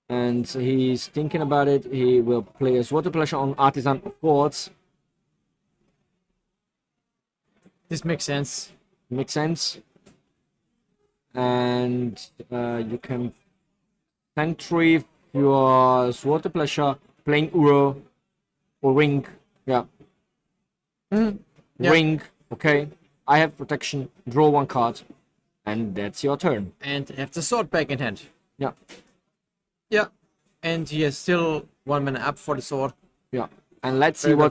And he's thinking about it. He will play a Water Pleasure on Artisan of Quartz. This makes sense. Makes sense. And you can sentry your Water Pleasure, playing Uro or Ring. Yeah. Yeah. Ring. Okay. I have protection. Draw 1 card. And that's your turn. And have the sword back in hand. Yeah. Yeah. And he has still 1 mana up for the sword. Yeah. And let's see Very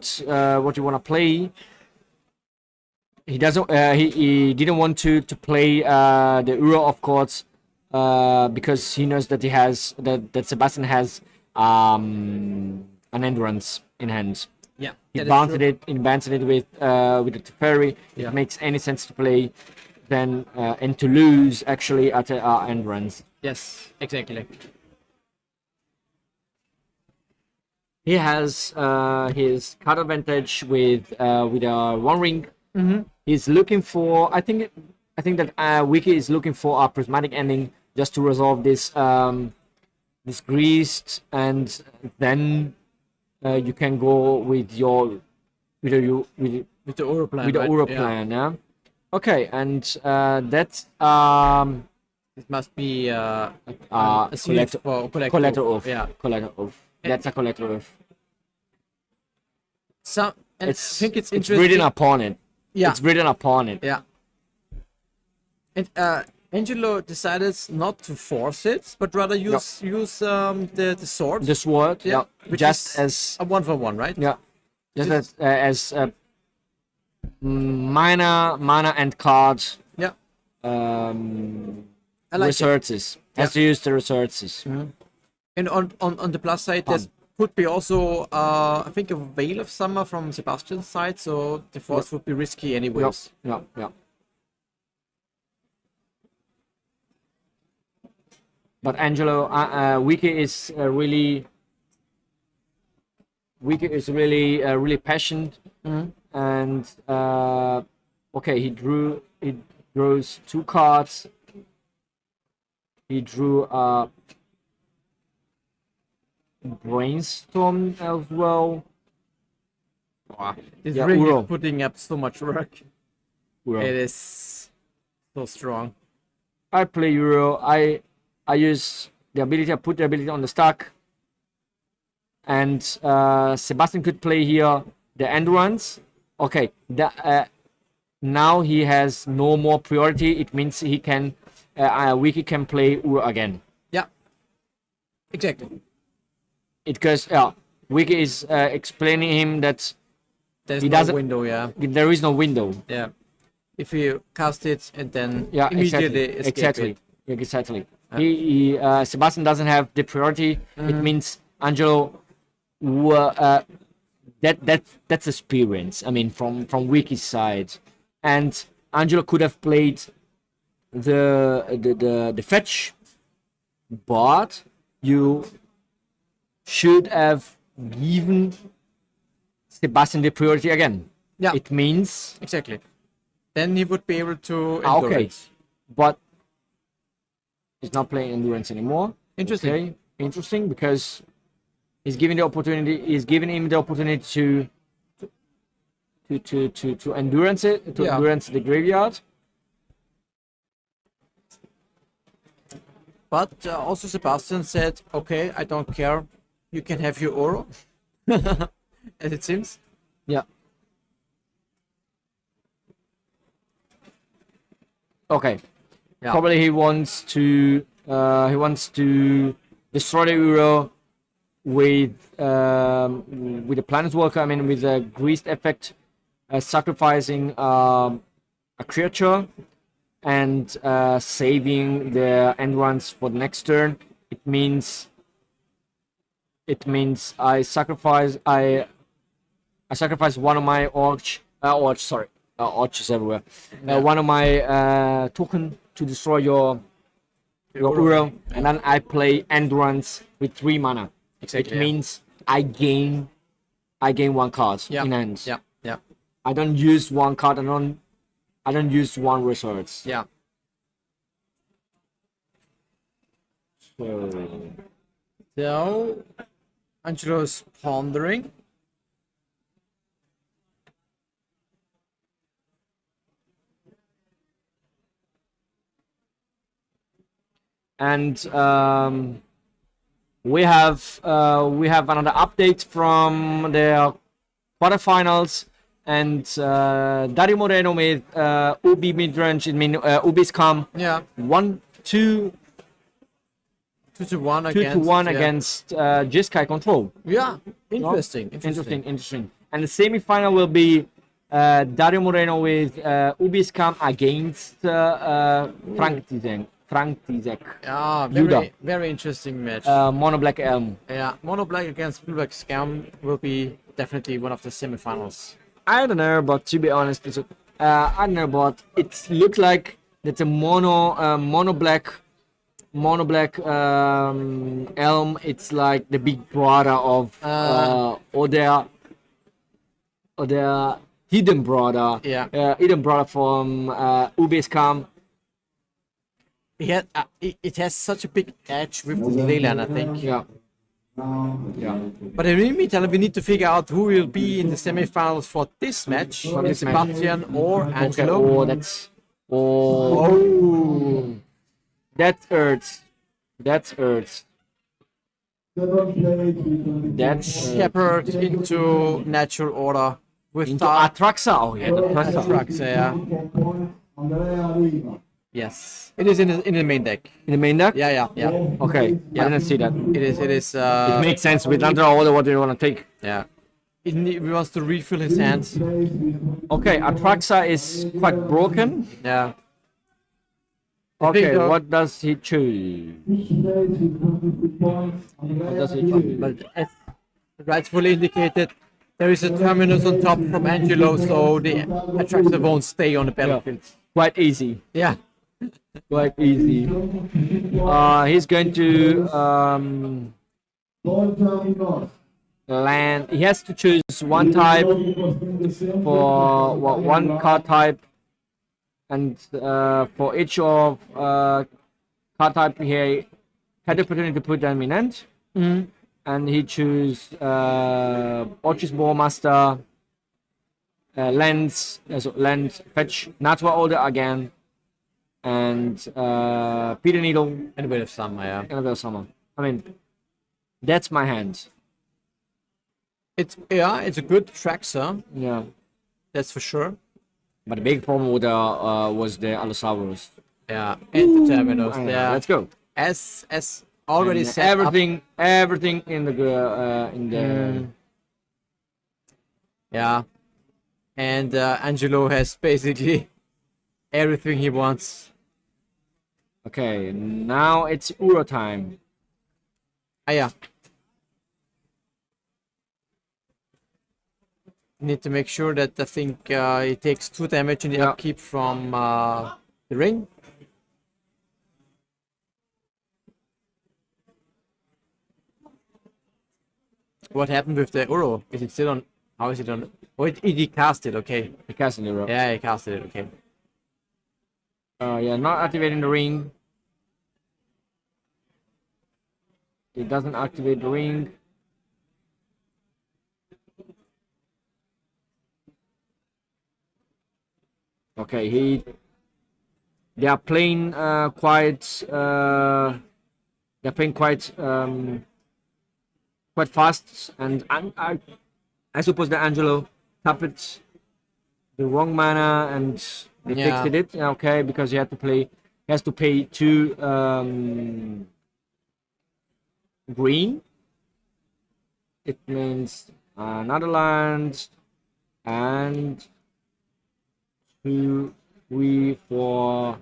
what you want to play. He doesn't. He didn't want to play the Uro of Quartz because he knows that he has that Sebastian has an Endurance in hand. Yeah. He bounted it with the Teferi. Yeah. It makes any sense to play then and to lose actually at Endurance. Yes, exactly. He has his card advantage with a 1 ring. Mm-hmm. He's looking for. I think that Wiki is looking for a prismatic ending just to resolve this this greased, and then you can go with your with the Uro plan. with the right? Uro Yeah. plan. Yeah. Okay, and that's It must be a collector seed for collector oath. Yeah. Collector oath. That's a collector oath. So, and I think it's interesting. written upon it. Yeah. It's written upon it. Yeah. And Angelo decided not to force it, but rather use the sword. The sword. Yeah, Yeah. which Just is as a 1/1, right? yeah. Just as mana and cards. Yeah. I like it. Resources. Has to use the resources. And on the plus side, there could be also I think a Veil of Summer from Sebastian's side, so the force would be risky anyways. Yeah. Yeah. But Angelo, Wiki is really really passionate, and okay, he draws 2 cards. He drew a Brainstorm as well. Wow. This Yeah, ring Uro. is putting up so much work. Uro. It is so strong. I play Euro. I use the ability. I put the ability on the stack, and Sebastian could play here the Endurance. Okay, now he has no more priority. It means he can Wiki can play Ur again. Yeah, exactly. It goes. Wiki is explaining him that There's he no doesn't- window, yeah. there is no window. Yeah. If you cast it and then Yeah, immediately exactly. escape Exactly. it. Yeah, exactly. Sebastian doesn't have the priority. It means Angelo. That's experience. I mean, from Wiki's side, and Angelo could have played the fetch, but you should have given Sebastian the priority again. Yeah. It means Exactly. Then he would be able to endure okay, it. but he's not playing endurance anymore. Interesting. Okay, interesting because he's giving the opportunity. He's giving him the opportunity to endurance it, to Yeah. endurance the graveyard. But also Sebastian said, okay, I don't care. You can have your Oro. as it seems. Yeah. Okay. Yeah. Probably he wants to destroy the Euro with the Planeswalker. I mean, with a greased effect, sacrificing a creature and saving the end ones for the next turn. I sacrifice one of my arches everywhere. One of my token to destroy your Uro, and then I play end runs with 3 mana. Exactly. It means I gain one card Yeah. in hand. Yeah. Yeah. I don't use one card. I don't use one resource. Yeah. So Angelo's pondering. And we have another update from the quarterfinals, and Dario Moreno with Ubi midrange. I mean, Ubi's come Yeah. 1-2 2-1 2 against. to 1 yeah. against Jeskai Control. Yeah. Interesting. Interesting. And the semi-final will be Dario Moreno with Ubi's come against Frank Tizek. Yeah. Judah. Very interesting match. Mono Black Elm. Yeah. Mono Black against Blue Black Scam will be definitely one of the semifinals. I don't know, but to be honest, I don't know, but it looks like that's a mono black Elm. It's like the big brother of or their hidden brother. Yeah. Hidden brother from Ubi's come. It has such a big edge with this Leyland, I think. Yeah. But in the meantime, we need to figure out who will be in the semifinals for this match. this match. Sebastian or Angelo. Oh, that's that hurts. That hurts. That's Shepherd into natural order with into Dark Atraxa. Oh yeah, the Atraxa. Trucks. Yeah. Yes, it is in the main deck. In the main deck. Yeah. Okay. Yeah. I didn't see that. It is. It makes sense with under order. What do you want to take? Yeah. He wants to refill his hands. Okay, Atraxa is quite broken. Yeah. Okay, think, what does he choose? What does he choose? But as rightfully indicated, there is a terminus on top from Angelo, so the Atraxa won't stay on the battlefield. Quite easy. Yeah. Quite easy. He's going to land. He has to choose one type for one card type, and for each of card type he had the opportunity to put them in hand. And he choose Orchis Ballmaster, Lens, fetch Natural Order again, and Peter Needle, And a bit of summer, yeah. and a bit of Summer. I mean, that's my hand. It's a good Traxxer, Yeah. that's for sure. But the big problem with was the Allosaurus. Yeah. And the terminus. Yeah. Let's go. As already And set up. everything in the Yeah. And Angelo has basically everything he wants. Okay, now it's Uro time. Yeah. Need to make sure that I think he takes 2 damage in the Yeah. upkeep from the ring. What happened with the Uro? Is it still on? How is it on? Oh, he cast it. Okay. He casting the Uro. Yeah, he casted it. Okay. Yeah, not activating the ring. It doesn't activate the ring. Okay, they are playing quite quite fast, and I suppose that Angelo tapped the wrong mana and they Yeah. fixed it. Okay, because he has to pay 2 green. It means another land and 2, 3, 4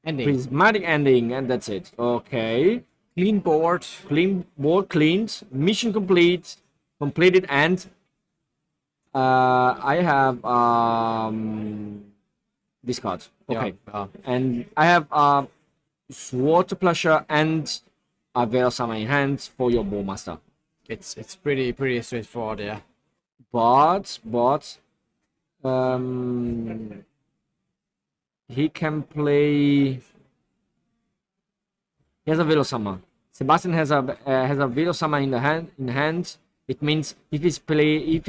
Ending. prismatic ending, and that's it. Okay, Clean board. clean board, cleaned, mission completed, and I have this card. Okay, Yeah. and I have Water Plusher and a Veil Summer in hand for your Bowmaster. It's pretty straightforward. Yeah. But he can play. He has a Veil Summer. Sebastian has a Veil Summer in the hand. It means if he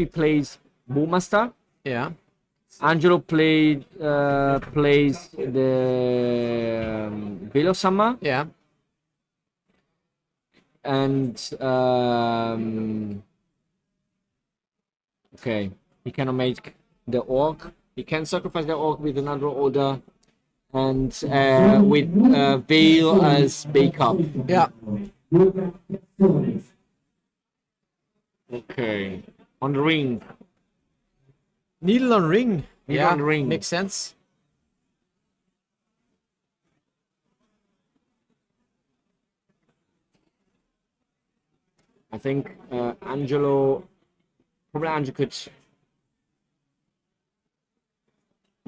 plays Bowmaster, Yeah. Angelo plays the Veil Summer, Yeah. and okay, he cannot make the orc. He can sacrifice the orc with another order, and with Veil as backup. Yeah. Okay, on the ring. Needle on ring. Needle on ring. Makes sense. I think Angelo could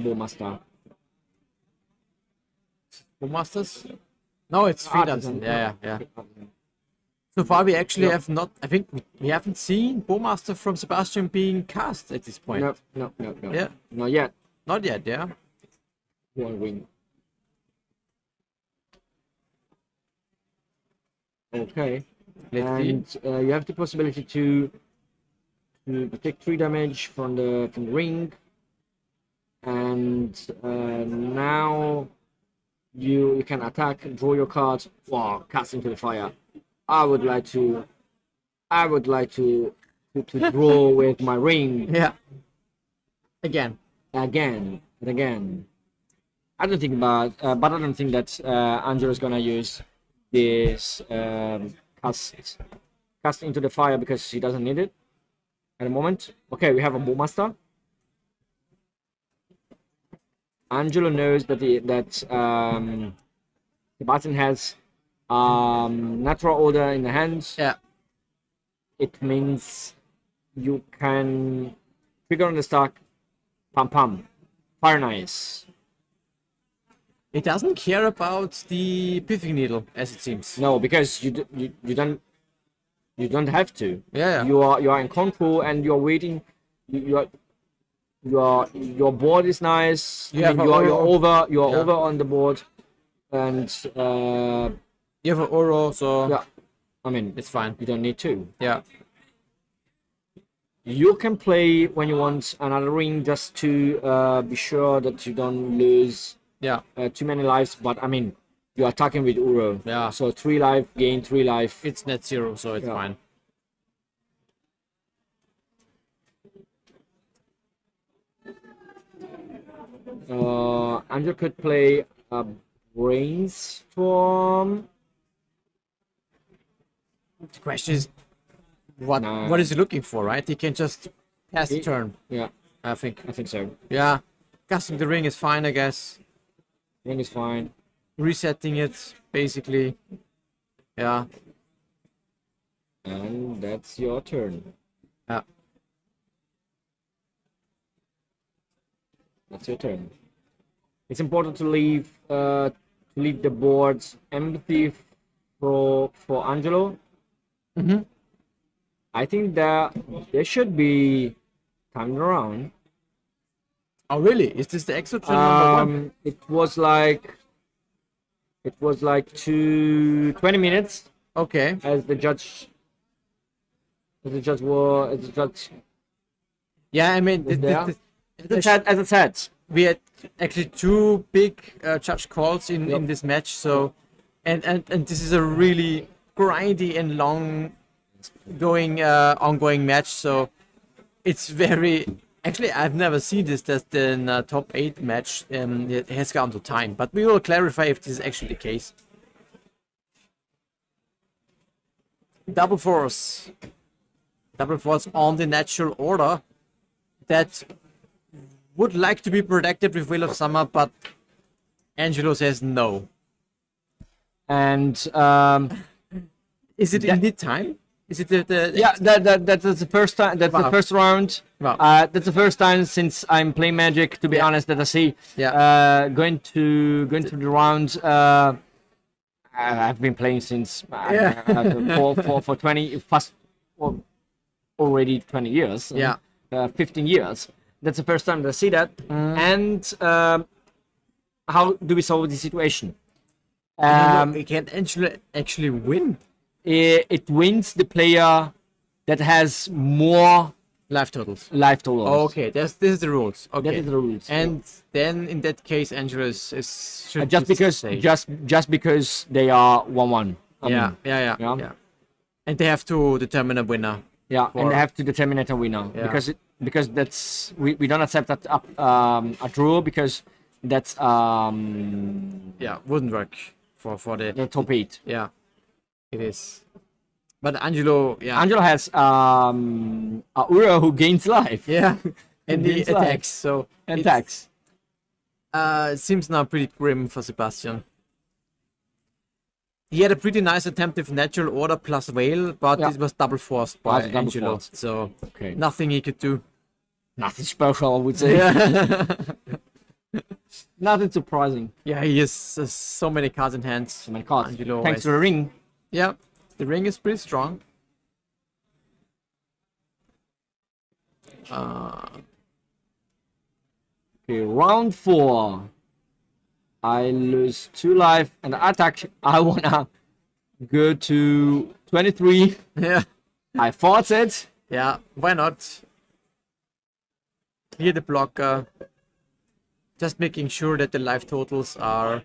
Bowmaster. Bowmasters? No, it's 3000. Artisan. Yeah. So far, we actually have not. I think we haven't seen Bowmaster from Sebastian being cast at this point. No. Yeah. Not yet. Not yet. Yeah. One ring. Okay. Let's see. And you have the possibility to take 3 damage from the ring, and now you can attack, draw your card, wow, cast into the fire. I would like to draw with my ring Yeah. Again. again and again. I don't think that Angelo is gonna use this cast into the fire because he doesn't need it at the moment. Okay, we have a Bowmaster. Angelo knows that Sebastian has natural order in the hands. Yeah. It means you can trigger on the stack, pam, fire nice. It doesn't care about the pithing needle, as it seems. No, because you don't have to. Yeah. You are in control and you're waiting. Your board is nice. You have you're over Yeah. on the board, and You have an Oro, so yeah, I mean it's fine. you don't need to. Yeah. You can play when you want another ring just to be sure that you don't lose Yeah. too many lives. But I mean, you're attacking with Uro. Yeah. So 3 life, gain 3 life. It's net 0, so it's Yeah. fine. Andrew could play a brainstorm. The question is, what Nah. what is he looking for, right? He can just pass the turn, Yeah, I think. I think so. Yeah. Casting the ring is fine, I guess. Ring is fine. Resetting it, basically. Yeah. And that's your turn. Yeah. That's your turn. It's important to leave the boards empty for Angelo. Mm-hmm. I think that there should be time around. Oh, really? Is this the extra turn number 1? It was like 20 minutes Okay. as the judge Yeah, I mean, was there. this- As I said, we had actually 2 big judge calls in Yep. this match, so and this is a really grindy and long going ongoing match. So it's very. Actually, I've never seen this as the top 8 match. It has gone to time, but we will clarify if this is actually the case. Double force on the natural order that would like to be protected with Will of Summer, but Angelo says no. And Is it indeed time? Is it the yeah, that's the first time. That's the first round. Wow. That's the first time since I'm playing Magic, to be honest, that I see. Yeah. Going to the round. I've been playing since for 20 past already 20 years. Yeah. 15 years. That's the first time that I see that. And how do we solve the situation? It can actually win It wins the player that has more life totals. life totals. Okay, this is the rules. Okay, That is the rules. and then in that case, Angelo should just because they are 1-1. I mean, yeah. And they have to determine a winner. yeah, for- and they have to determine a winner Yeah. because that's we don't accept that a draw because that's Yeah, wouldn't work for the top 8. yeah, it is. But Angelo, yeah, Angelo has Aura who gains life yeah, and he Gains life. attacks. So and it's- tax. It seems now pretty grim for Sebastian. He had a pretty nice attempt with natural order plus whale, but Yeah. it was double forced by Was double Angelo. forced. So Okay. nothing he could do. Nothing special, I would say. Nothing surprising. Yeah, he has so many cards in hand. So many cards. Angelo Thanks has- to the ring. Yeah, the ring is pretty strong. Okay, round 4. I lose 2 life and attack. I wanna go to 23. Yeah, I force it. yeah. Why not? Clear the blocker. Just making sure that the life totals are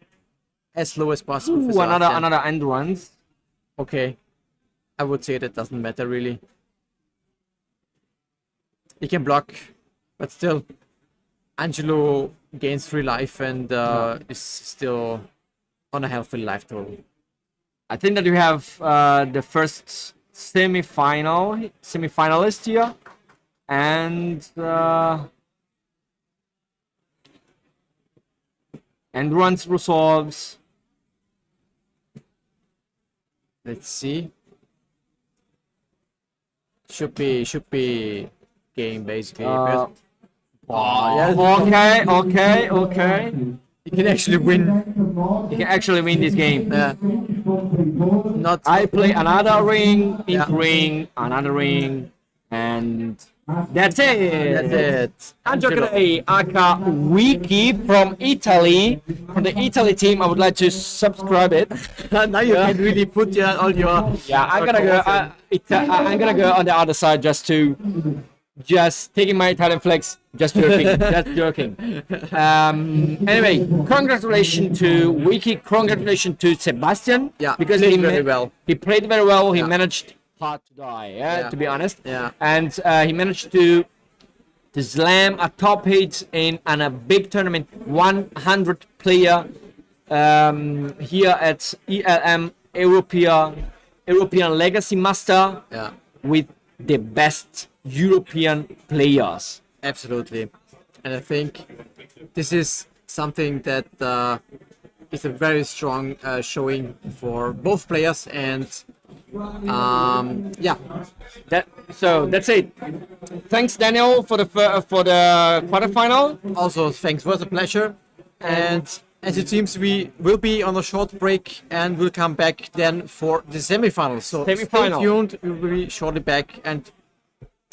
as low as possible. for Ooh, Sebastian. another end runs. Okay, I would say that doesn't matter really. He can block, but still, Angelo gains 3 life and is still on a healthy life total. I think that we have the first semi-finalist here, and runs resolves. Let's see. Should be game basically. because- Okay. You can actually win. You can actually win this game. Not I play another ring, Yeah. another ring, and that's it. That's it. Angelo Cadei, aka Wiki from Italy, from the Italy team. I would like to subscribe it. Now you can really put all your. Yeah, I'm gonna go. I'm gonna go on the other side just taking my Italian flex. Just joking. Anyway, congratulations to Wiki. Congratulations to Sebastian. Yeah, because played he very well. He played very well. He Yeah. managed hard to die. Yeah. To be honest. Yeah. And he managed to slam a top 8 in a big tournament, 100 player here at ELM European Legacy Master Yeah, with the best European players. absolutely. And I think this is something that is a very strong showing for both players. And yeah, That's it. Thanks, Daniel, for the quarterfinal. also thanks, was a pleasure. And as it seems, we will be on a short break and we'll come back then for the semifinals. So Semi-final. stay tuned. We will be shortly back and